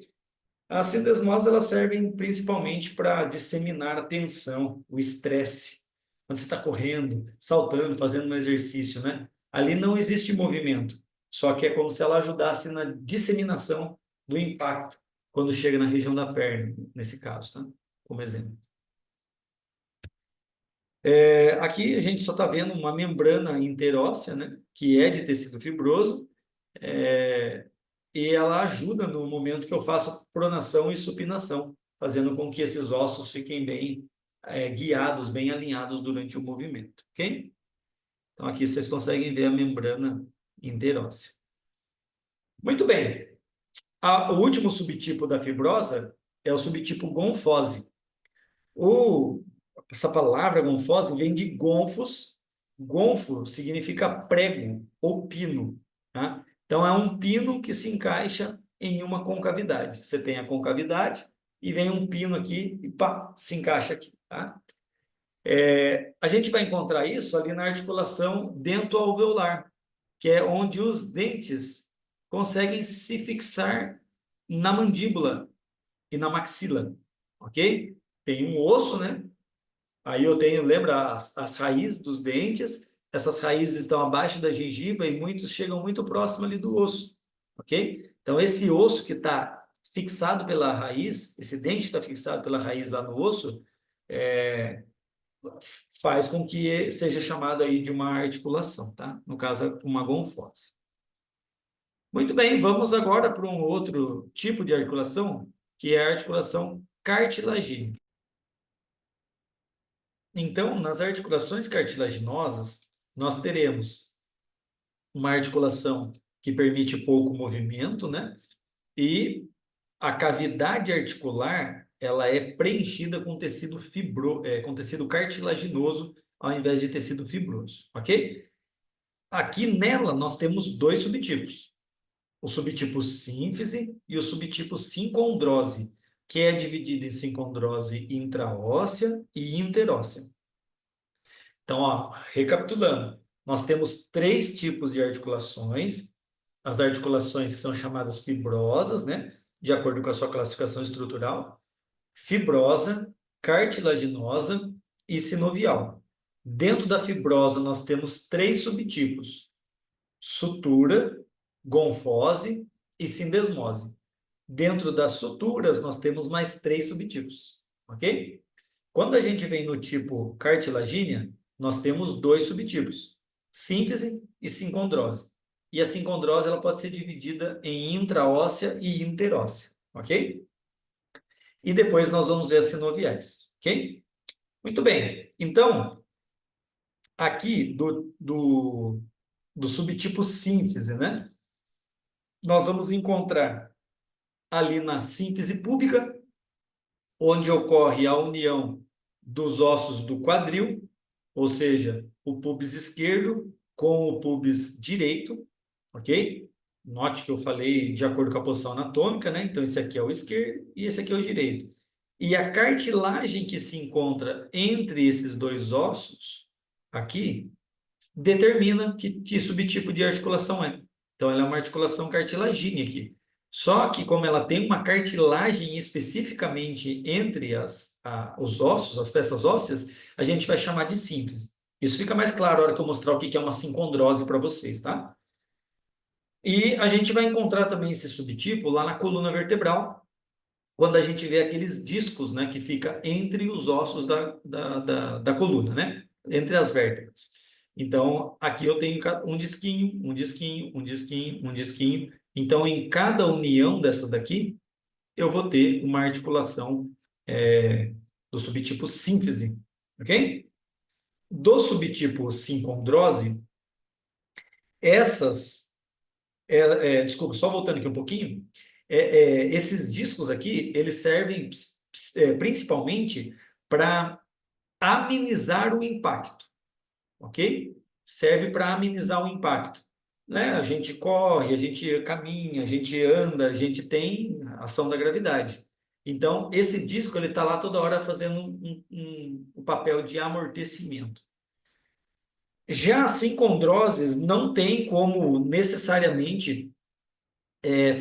As sindesmoses elas servem principalmente para disseminar a tensão, o estresse. Quando você está correndo, saltando, fazendo um exercício, né? Ali não existe movimento, só que é como se ela ajudasse na disseminação do impacto quando chega na região da perna, nesse caso, tá? Como exemplo. Aqui a gente só está vendo uma membrana interóssea, né, que é de tecido fibroso, é, e ela ajuda no momento que eu faço pronação e supinação, fazendo com que esses ossos fiquem bem guiados, bem alinhados durante o movimento, ok? Então aqui vocês conseguem ver a membrana interóssea. Muito bem. O último subtipo da fibrosa é o subtipo gonfose. Essa palavra gonfose vem de gonfos. Gonfo significa prego ou pino, tá? Então, é um pino que se encaixa em uma concavidade. Você tem a concavidade e vem um pino aqui e pá, se encaixa aqui, tá? A gente vai encontrar isso ali na articulação dentoalveolar, que é onde os dentes conseguem se fixar na mandíbula e na maxila, ok? Tem um osso, né? Aí eu tenho, lembra, as raízes dos dentes, essas raízes estão abaixo da gengiva e muitos chegam muito próximo ali do osso, ok? Então, esse osso que está fixado pela raiz, esse dente está fixado pela raiz lá no osso, é, faz com que seja chamado aí de uma articulação, tá? No caso, uma gonfose. Muito bem, vamos agora para um outro tipo de articulação, que é a articulação cartilagínea. Então, nas articulações cartilaginosas, nós teremos uma articulação que permite pouco movimento, né? E a cavidade articular, ela é preenchida com com tecido cartilaginoso ao invés de tecido fibroso, ok? Aqui nela nós temos dois subtipos, o subtipo sínfise e o subtipo sincondrose, que é dividido em sincondrose intraóssea e interóssea. Então, ó, recapitulando, nós temos três tipos de articulações, as articulações que são chamadas fibrosas, né, de acordo com a sua classificação estrutural, fibrosa, cartilaginosa e sinovial. Dentro da fibrosa, nós temos três subtipos: sutura, gonfose e sindesmose. Dentro das suturas, nós temos mais três subtipos, ok? Quando a gente vem no tipo cartilagínea, nós temos dois subtipos, sínfise e sincondrose. E a sincondrose ela pode ser dividida em intraóssea e interóssea, ok? E depois nós vamos ver as sinoviais, ok? Muito bem. Então, aqui do subtipo sínfise, né? Nós vamos encontrar ali na síntese púbica, onde ocorre a união dos ossos do quadril, ou seja, o pubis esquerdo com o pubis direito, ok? Note que eu falei de acordo com a posição anatômica, né? Então, esse aqui é o esquerdo e esse aqui é o direito. E a cartilagem que se encontra entre esses dois ossos, aqui, determina que subtipo de articulação é. Então, ela é uma articulação cartilagínea aqui. Só que, como ela tem uma cartilagem especificamente entre os ossos, as peças ósseas, a gente vai chamar de síntese. Isso fica mais claro na hora que eu mostrar o que é uma sincondrose para vocês, tá? E a gente vai encontrar também esse subtipo lá na coluna vertebral, quando a gente vê aqueles discos, né, que fica entre os ossos da coluna, né? Entre as vértebras. Então, aqui eu tenho um disquinho, um disquinho, um disquinho, um disquinho. Então, em cada união dessas daqui, eu vou ter uma articulação do subtipo sínfise, ok? Do subtipo sincondrose, essas, desculpa, só voltando aqui um pouquinho, esses discos aqui, eles servem principalmente para amenizar o impacto, ok? Serve para amenizar o impacto. Né? A gente corre, a gente caminha, a gente anda, a gente tem ação da gravidade. Então, esse disco ele está lá toda hora fazendo um papel de amortecimento. Já a sincondroses não tem como necessariamente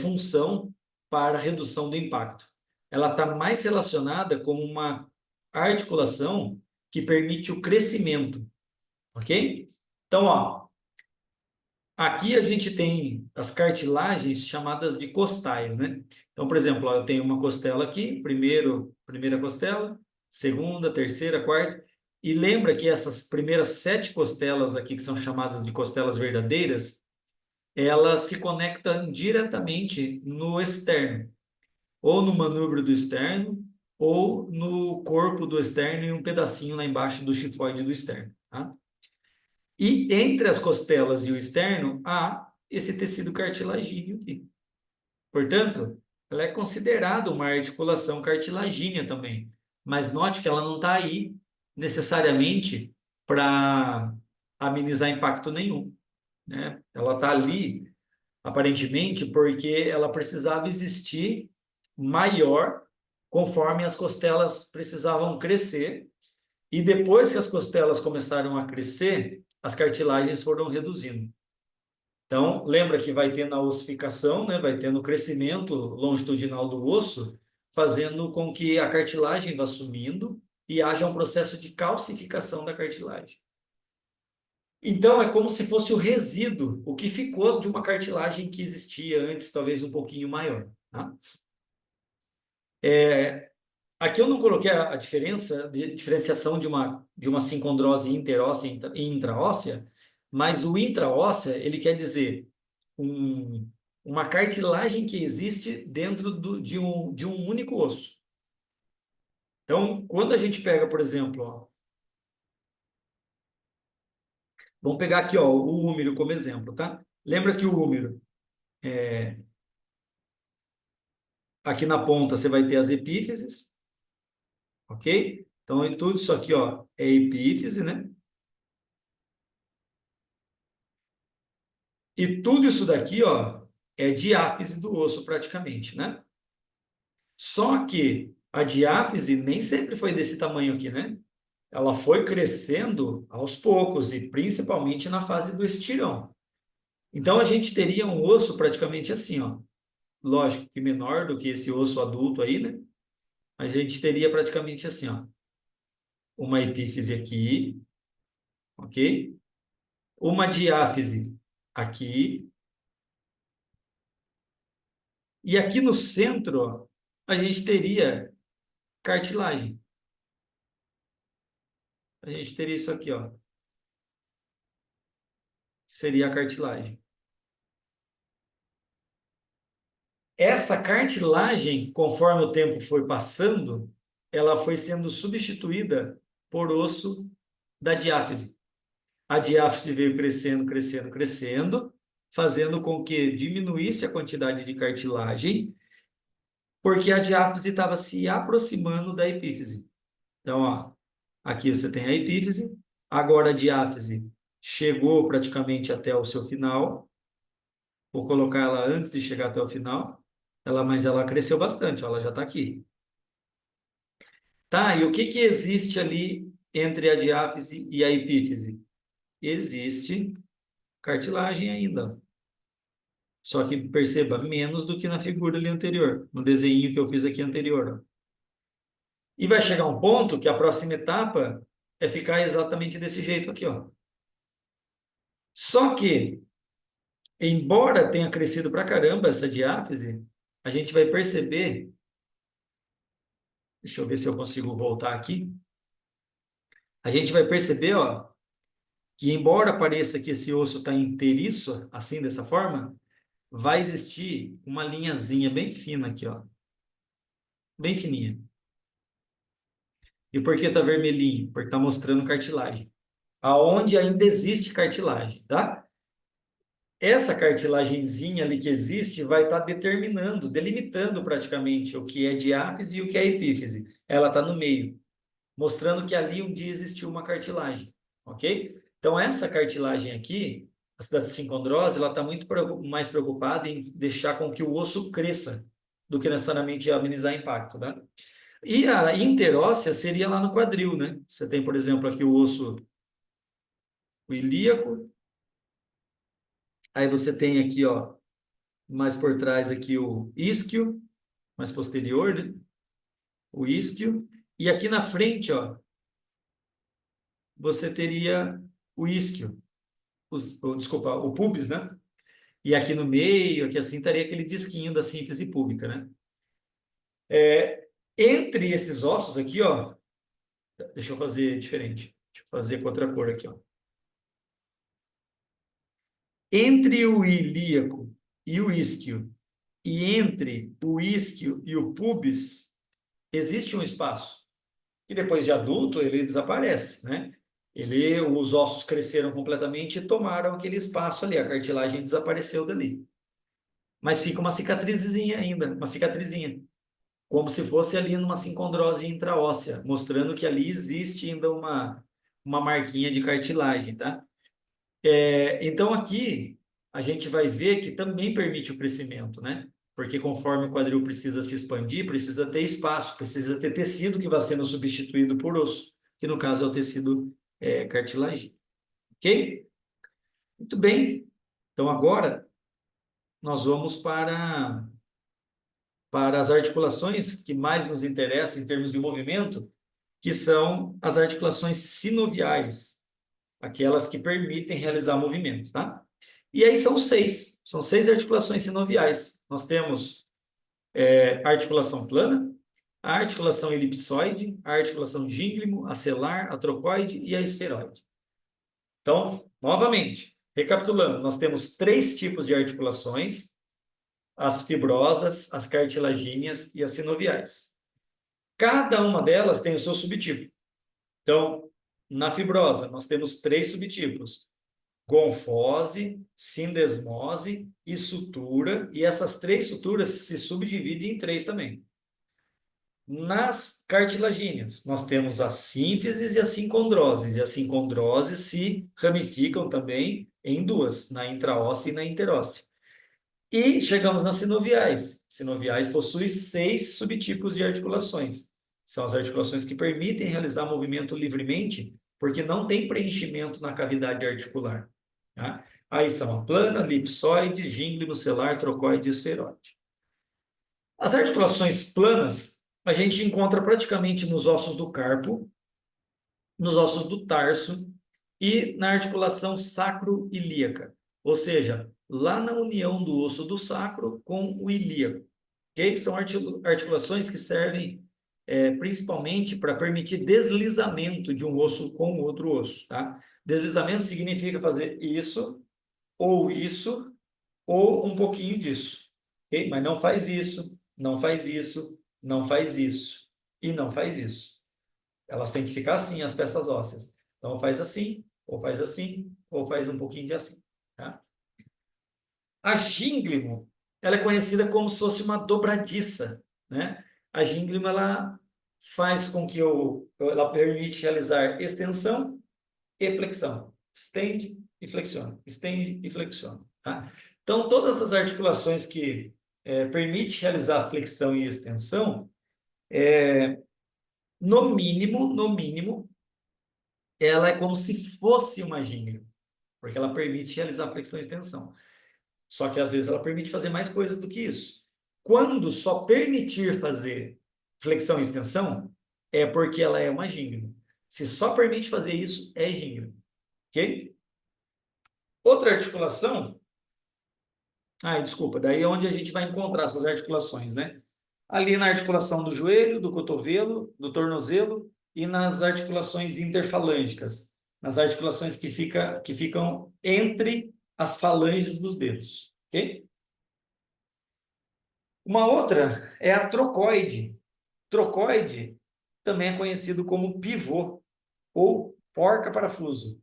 função para redução do impacto. Ela está mais relacionada com uma articulação que permite o crescimento, ok? Então, ó, aqui a gente tem as cartilagens chamadas de costais, né? Então, por exemplo, ó, eu tenho uma costela aqui, primeira costela, segunda, terceira, quarta, E lembra que essas primeiras 7 costelas aqui, que são chamadas de costelas verdadeiras, elas se conectam diretamente no externo, ou no manubrio do externo, ou no corpo do externo e um pedacinho lá embaixo do chifoide do externo. Tá? E entre as costelas e o externo, há esse tecido cartilagíneo aqui. Portanto, ela é considerada uma articulação cartilagínea também. Mas note que ela não está aí necessariamente para amenizar impacto nenhum, né? Ela está ali, aparentemente, porque ela precisava existir maior conforme as costelas precisavam crescer. E depois que as costelas começaram a crescer, as cartilagens foram reduzindo. Então, lembra que vai ter na ossificação, né? Vai ter no crescimento longitudinal do osso, fazendo com que a cartilagem vá sumindo e haja um processo de calcificação da cartilagem. Então, é como se fosse o resíduo, o que ficou de uma cartilagem que existia antes, talvez um pouquinho maior. Tá? Aqui eu não coloquei a diferenciação de uma sincondrose interóssea e intraóssea, mas o intraóssea, ele quer dizer um, uma cartilagem que existe dentro de um único osso. Então, quando a gente pega, por exemplo, ó, vamos pegar aqui ó, o húmero como exemplo, tá? Lembra que o húmero, aqui na ponta você vai ter as epífises, ok? Então, tudo isso aqui ó, é epífise, né? E tudo isso daqui ó, é diáfise do osso praticamente, né? Só que a diáfise nem sempre foi desse tamanho aqui, né? Ela foi crescendo aos poucos e principalmente na fase do estirão. Então a gente teria um osso praticamente assim, ó. Lógico que menor do que esse osso adulto aí, né? A gente teria praticamente assim, ó, uma epífise aqui, ok? Uma diáfise aqui e aqui no centro, ó, a gente teria cartilagem. A gente teria isso aqui, ó. Seria a cartilagem. Essa cartilagem, conforme o tempo foi passando, ela foi sendo substituída por osso da diáfise. A diáfise veio crescendo, crescendo, crescendo, fazendo com que diminuísse a quantidade de cartilagem, porque a diáfise estava se aproximando da epífise. Então, ó, aqui você tem a epífise, agora a diáfise chegou praticamente até o seu final. Vou colocar ela antes de chegar até o final. Mas ela cresceu bastante, ó, ela já está aqui. Tá, e o que que existe ali entre a diáfise e a epífise? Existe cartilagem ainda. Só que perceba, menos do que na figura ali anterior, no desenho que eu fiz aqui anterior. Ó. E vai chegar um ponto que a próxima etapa é ficar exatamente desse jeito aqui, ó. Só que, embora tenha crescido pra caramba essa diáfise, a gente vai perceber, deixa eu ver se eu consigo voltar aqui, a gente vai perceber, ó, que embora pareça que esse osso está inteiriço, assim, dessa forma, vai existir uma linhazinha bem fina aqui, ó, bem fininha. E por que está vermelhinho? Porque está mostrando cartilagem. Aonde ainda existe cartilagem, tá? Essa cartilagenzinha ali que existe vai estar determinando, delimitando praticamente o que é diáfise e o que é epífise. Ela está no meio, mostrando que ali um dia existiu uma cartilagem, ok? Então, essa cartilagem aqui, a da sincondrose, ela está muito mais preocupada em deixar com que o osso cresça do que necessariamente amenizar impacto, né? E a interóssea seria lá no quadril, né? Você tem, por exemplo, aqui o osso o ilíaco, aí você tem aqui, ó, mais por trás aqui o isquio, mais posterior, né? O isquio, e aqui na frente, ó, você teria o isquio, desculpa, o pubis, né? E aqui no meio, aqui assim, estaria aquele disquinho da síntese púbica, né? Entre esses ossos aqui, ó, Deixa eu fazer diferente. Deixa eu fazer com outra cor aqui, ó. Entre o ilíaco e o isquio, e entre o isquio e o pubis, existe um espaço, que depois de adulto ele desaparece, né? Os ossos cresceram completamente e tomaram aquele espaço ali, a cartilagem desapareceu dali. Mas fica uma cicatrizinha ainda, uma cicatrizinha, como se fosse ali numa sincondrose intraóssea, mostrando que ali existe ainda uma marquinha de cartilagem, tá? Então aqui a gente vai ver que também permite o crescimento, né? Porque conforme o quadril precisa se expandir, precisa ter espaço, precisa ter tecido que vai sendo substituído por osso, que no caso é o tecido cartilagem. Ok? Muito bem. Então agora nós vamos para as articulações que mais nos interessam em termos de movimento, que são as articulações sinoviais, aquelas que permitem realizar movimentos, tá? E aí são seis articulações sinoviais. Nós temos a articulação plana, a articulação elipsoide, a articulação gínglimo, a selar, a trocoide e a esferoide. Então, novamente, recapitulando, nós temos três tipos de articulações: as fibrosas, as cartilagíneas e as sinoviais. Cada uma delas tem o seu subtipo. Então, na fibrosa, nós temos três subtipos: gonfose, sindesmose e sutura, e essas três suturas se subdividem em três também. Nas cartilagíneas, nós temos as sínfises e as sincondroses, e as sincondroses se ramificam também em duas, na intraóssea e na interóssea. E chegamos nas sinoviais. Sinoviais possuem seis subtipos de articulações. São as articulações que permitem realizar movimento livremente, porque não tem preenchimento na cavidade articular. Tá? Aí são a plana, elipsoide, gínglimo, selar, trocoide e esferoide. As articulações planas a gente encontra praticamente nos ossos do carpo, nos ossos do tarso e na articulação sacro-ilíaca, ou seja, lá na união do osso do sacro com o ilíaco. Okay? São articulações que servem principalmente para permitir deslizamento de um osso com outro osso. Tá? Deslizamento significa fazer isso, ou um pouquinho disso. Okay? Mas não faz isso, não faz isso, não faz isso e não faz isso. Elas têm que ficar assim, as peças ósseas. Então, faz assim, ou faz assim, ou faz um pouquinho de assim. Tá? A gínglimo, ela é conhecida como se fosse uma dobradiça. Né? A gínglimo, ela faz com que ela permite realizar extensão e flexão. Estende e flexiona. Estende e flexiona. Tá? Então, todas as articulações que permitem realizar flexão e extensão, no mínimo, ela é como se fosse uma gínglio, porque ela permite realizar flexão e extensão. Só que às vezes ela permite fazer mais coisas do que isso. Quando só permitir fazer flexão e extensão, é porque ela é uma gínglio. Se só permite fazer isso, é gínglio. Ok? Outra articulação. Desculpa, daí é onde a gente vai encontrar essas articulações, né? Ali na articulação do joelho, do cotovelo, do tornozelo e nas articulações interfalângicas, nas articulações que ficam entre as falanges dos dedos, ok? Uma outra é a trocoide. Trocoide também é conhecido como pivô ou porca-parafuso.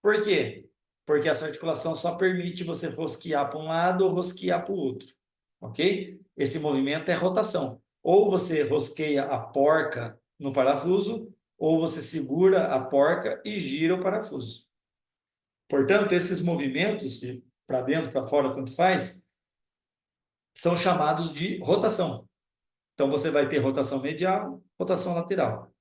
Por quê? Porque essa articulação só permite você rosquear para um lado ou rosquear para o outro, ok? Esse movimento é rotação. Ou você rosqueia a porca no parafuso, ou você segura a porca e gira o parafuso. Portanto, esses movimentos, para dentro, para fora, tanto faz, são chamados de rotação. Então, você vai ter rotação medial, rotação lateral.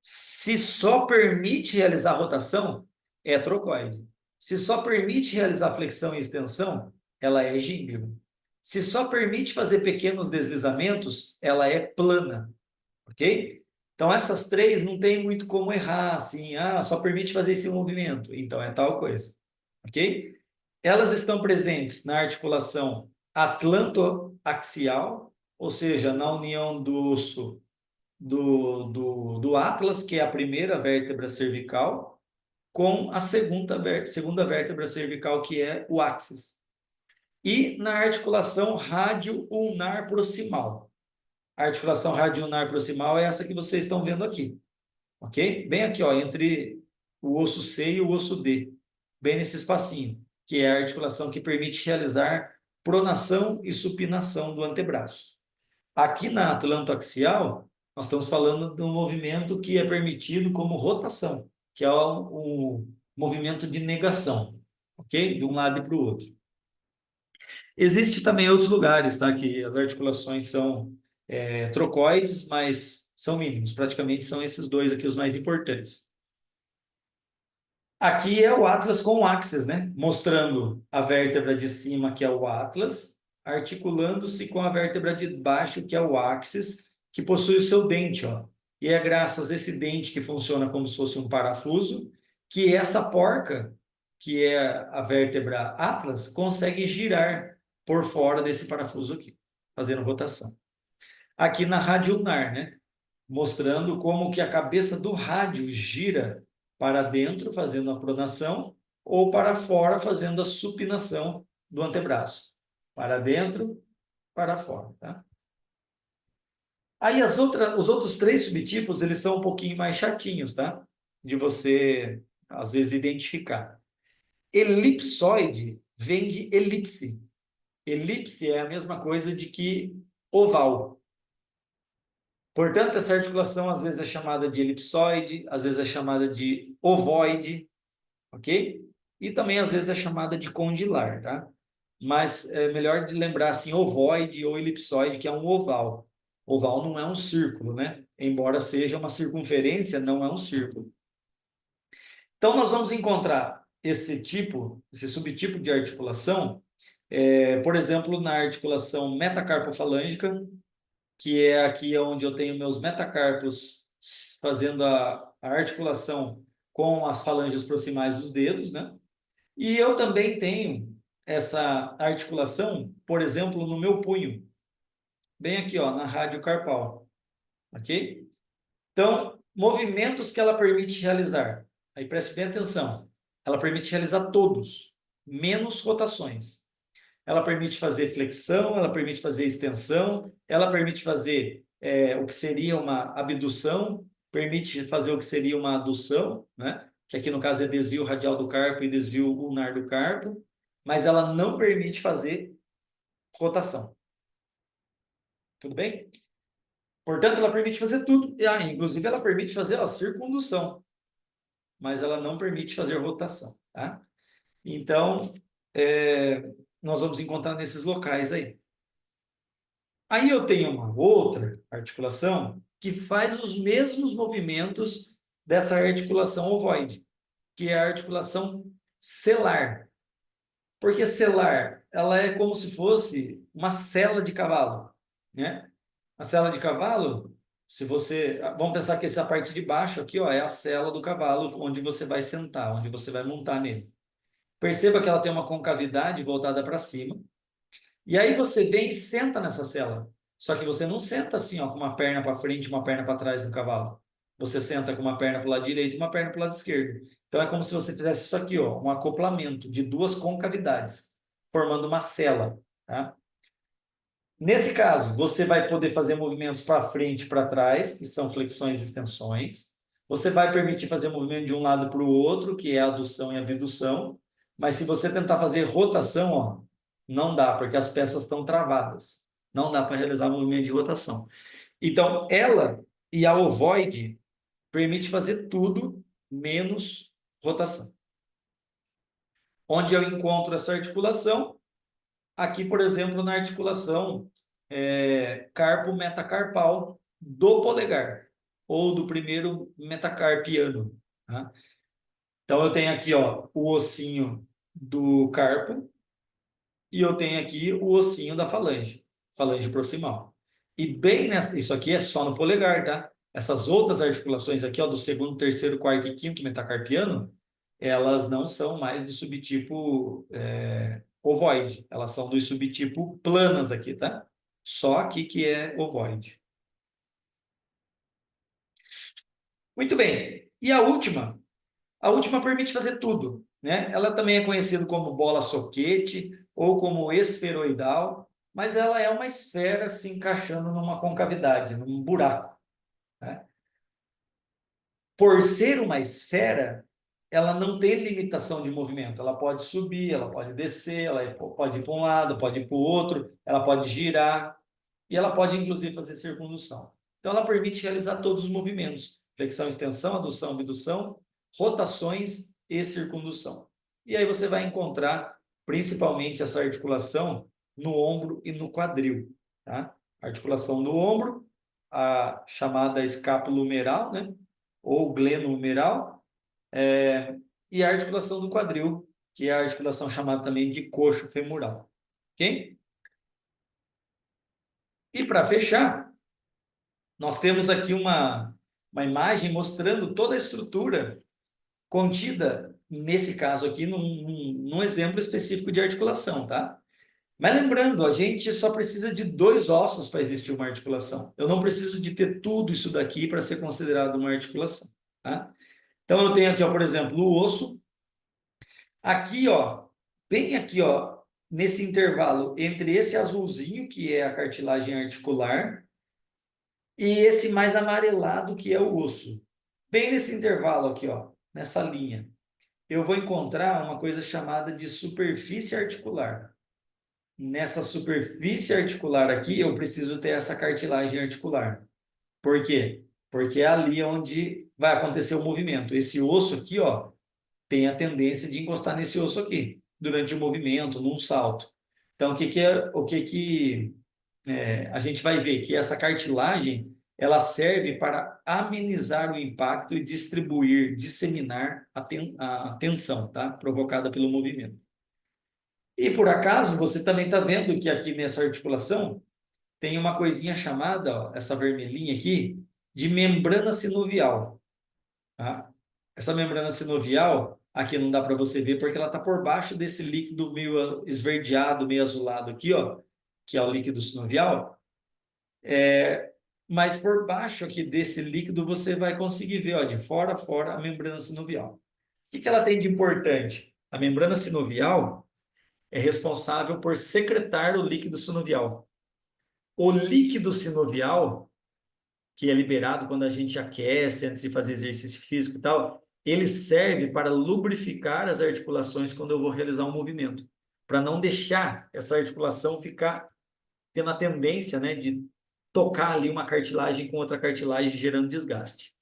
Se só permite realizar rotação, é trocoide. Se só permite realizar flexão e extensão, ela é gínglio. Se só permite fazer pequenos deslizamentos, ela é plana, ok? Então, essas três não tem muito como errar, assim, só permite fazer esse movimento, então é tal coisa, ok? Elas estão presentes na articulação atlantoaxial, ou seja, na união do osso do atlas, que é a primeira vértebra cervical, com a segunda vértebra cervical, que é o áxis. E na articulação rádio-ulnar proximal. A articulação rádio-ulnar proximal é essa que vocês estão vendo aqui, ok? Bem aqui, ó, entre o osso C e o osso D, bem nesse espacinho, que é a articulação que permite realizar pronação e supinação do antebraço. Aqui na atlantoaxial, nós estamos falando de um movimento que é permitido como rotação, que é o movimento de negação, ok? De um lado e para o outro. Existe também outros lugares, tá? Que as articulações são trocoides, mas são mínimos. Praticamente são esses dois aqui os mais importantes. Aqui é o Atlas com o axis, né? Mostrando a vértebra de cima, que é o Atlas, articulando-se com a vértebra de baixo, que é o axis, que possui o seu dente, ó. E é graças a esse dente que funciona como se fosse um parafuso, que essa porca, que é a vértebra Atlas, consegue girar por fora desse parafuso aqui, fazendo rotação. Aqui na radioulnar, né? Mostrando como que a cabeça do rádio gira para dentro, fazendo a pronação, ou para fora, fazendo a supinação do antebraço. Para dentro, para fora, tá? Aí os outros três subtipos, eles são um pouquinho mais chatinhos, tá? De você, às vezes, identificar. Elipsoide vem de elipse. Elipse é a mesma coisa de que oval. Portanto, essa articulação às vezes é chamada de elipsoide, às vezes é chamada de ovoide, ok? E também às vezes é chamada de condilar, tá? Mas é melhor de lembrar assim, ovoide ou elipsoide, que é um oval. Oval não é um círculo, né? Embora seja uma circunferência, não é um círculo. Então, nós vamos encontrar esse subtipo de articulação, por exemplo, na articulação metacarpofalângica, que é aqui onde eu tenho meus metacarpos fazendo a articulação com as falanges proximais dos dedos, né? E eu também tenho essa articulação, por exemplo, no meu punho, bem aqui, ó, na rádio carpal, ok? Então, movimentos que ela permite realizar. Aí preste bem atenção. Ela permite realizar todos, menos rotações. Ela permite fazer flexão, ela permite fazer extensão, ela permite fazer o que seria uma abdução, permite fazer o que seria uma adução, né? Que aqui no caso é desvio radial do carpo e desvio ulnar do carpo, mas ela não permite fazer rotação. Tudo bem? Portanto, ela permite fazer tudo. Inclusive, ela permite fazer a circundução, mas ela não permite fazer rotação, tá? Então, nós vamos encontrar nesses locais aí. Aí eu tenho uma outra articulação que faz os mesmos movimentos dessa articulação ovoide, que é a articulação celar. Porque celar, ela é como se fosse uma sela de cavalo, né? A sela de cavalo, se você, vamos pensar que essa parte de baixo aqui, ó, é a sela do cavalo onde você vai sentar, onde você vai montar nele. Perceba que ela tem uma concavidade voltada para cima. E aí você vem e senta nessa cela. Só que você não senta assim, ó, com uma perna para frente, uma perna para trás no cavalo. Você senta com uma perna para o lado direito e uma perna para o lado esquerdo. Então é como se você fizesse isso aqui, ó, um acoplamento de duas concavidades, formando uma cela, tá? Nesse caso, você vai poder fazer movimentos para frente e para trás, que são flexões e extensões. Você vai permitir fazer movimento de um lado para o outro, que é a adução e a abdução. Mas se você tentar fazer rotação, ó, não dá, porque as peças estão travadas. Não dá para realizar movimento de rotação. Então, ela e a ovoide permite fazer tudo menos rotação. Onde eu encontro essa articulação? Aqui, por exemplo, na articulação carpo-metacarpal do polegar, ou do primeiro metacarpiano. Tá? Então, eu tenho aqui, ó, o ossinho do carpo e eu tenho aqui o ossinho da falange proximal. E bem nessa, isso aqui é só no polegar, tá? Essas outras articulações aqui, ó, do segundo, terceiro, quarto e quinto metacarpiano, elas não são mais do subtipo ovoide, elas são do subtipo planas aqui, tá? Só aqui que é ovoide. Muito bem. E a última? A última permite fazer tudo, né? Ela também é conhecida como bola soquete ou como esferoidal, mas ela é uma esfera se encaixando numa concavidade, num buraco, né? Por ser uma esfera, ela não tem limitação de movimento. Ela pode subir, ela pode descer, ela pode ir para um lado, pode ir para o outro, ela pode girar e ela pode, inclusive, fazer circundução. Então, ela permite realizar todos os movimentos: flexão, extensão, adução, abdução, rotações e circundução. E aí você vai encontrar principalmente essa articulação no ombro e no quadril, tá? Articulação no ombro, a chamada escápula humeral, né? Ou gleno humeral, e a articulação do quadril, que é a articulação chamada também de coxo femoral. Ok? E para fechar, nós temos aqui uma imagem mostrando toda a estrutura contida, nesse caso aqui, num exemplo específico de articulação, tá? Mas lembrando, a gente só precisa de dois ossos para existir uma articulação. Eu não preciso de ter tudo isso daqui para ser considerado uma articulação, tá? Então, eu tenho aqui, ó, por exemplo, o osso. Aqui, ó, bem aqui, ó, nesse intervalo entre esse azulzinho, que é a cartilagem articular, e esse mais amarelado, que é o osso. Bem nesse intervalo aqui, ó, nessa linha, eu vou encontrar uma coisa chamada de superfície articular. Nessa superfície articular aqui, eu preciso ter essa cartilagem articular. Por quê? Porque é ali onde vai acontecer o movimento. Esse osso aqui, ó, tem a tendência de encostar nesse osso aqui durante o movimento, num salto. Então, a gente vai ver que essa cartilagem ela serve para amenizar o impacto e distribuir, disseminar a tensão, tá? Provocada pelo movimento. E por acaso você também está vendo que aqui nessa articulação tem uma coisinha chamada, ó, essa vermelhinha aqui, de membrana sinovial. Tá? Essa membrana sinovial, aqui não dá para você ver porque ela está por baixo desse líquido meio esverdeado, meio azulado aqui, ó, que é o líquido sinovial. Mas por baixo aqui desse líquido você vai conseguir ver, ó, de fora a fora a membrana sinovial. O que ela tem de importante? A membrana sinovial é responsável por secretar o líquido sinovial. O líquido sinovial que é liberado quando a gente aquece antes de fazer exercício físico e tal, ele serve para lubrificar as articulações quando eu vou realizar um movimento, para não deixar essa articulação ficar tendo a tendência, né, de tocar ali uma cartilagem com outra cartilagem, gerando desgaste.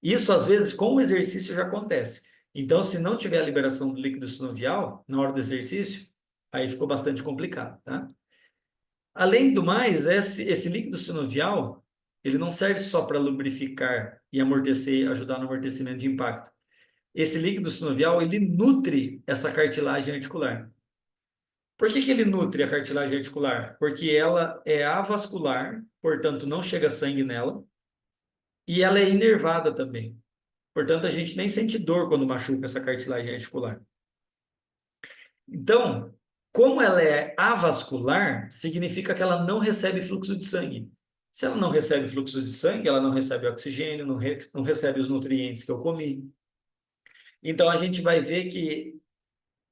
Isso, às vezes, com o exercício já acontece. Então, se não tiver a liberação do líquido sinovial na hora do exercício, aí ficou bastante complicado, tá? Além do mais, esse líquido sinovial, ele não serve só para lubrificar e amortecer, ajudar no amortecimento de impacto. Esse líquido sinovial, ele nutre essa cartilagem articular. Por que ele nutre a cartilagem articular? Porque ela é avascular, portanto não chega sangue nela, e ela é inervada também. Portanto, a gente nem sente dor quando machuca essa cartilagem articular. Então, como ela é avascular, significa que ela não recebe fluxo de sangue. Se ela não recebe fluxo de sangue, ela não recebe oxigênio, não recebe os nutrientes que eu comi. Então, a gente vai ver que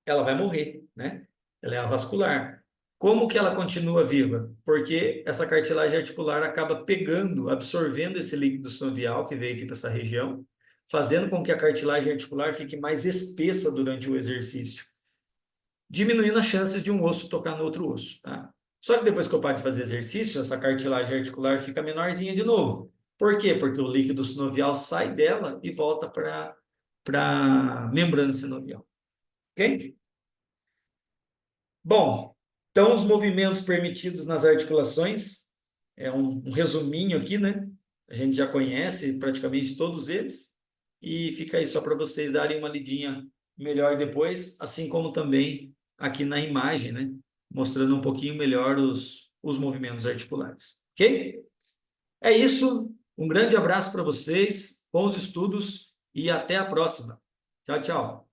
ela vai morrer, né? Ela é avascular. Como que ela continua viva? Porque essa cartilagem articular acaba pegando, absorvendo esse líquido sinovial que veio aqui para essa região, fazendo com que a cartilagem articular fique mais espessa durante o exercício, diminuindo as chances de um osso tocar no outro osso, tá? Só que depois que eu paro de fazer exercício, essa cartilagem articular fica menorzinha de novo. Por quê? Porque o líquido sinovial sai dela e volta para membrana sinovial. Ok? Bom, então os movimentos permitidos nas articulações, é um resuminho aqui, né? A gente já conhece praticamente todos eles, e fica aí só para vocês darem uma lidinha melhor depois, assim como também aqui na imagem, né? Mostrando um pouquinho melhor os movimentos articulares. Ok? É isso. Um grande abraço para vocês, bons estudos e até a próxima. Tchau, tchau.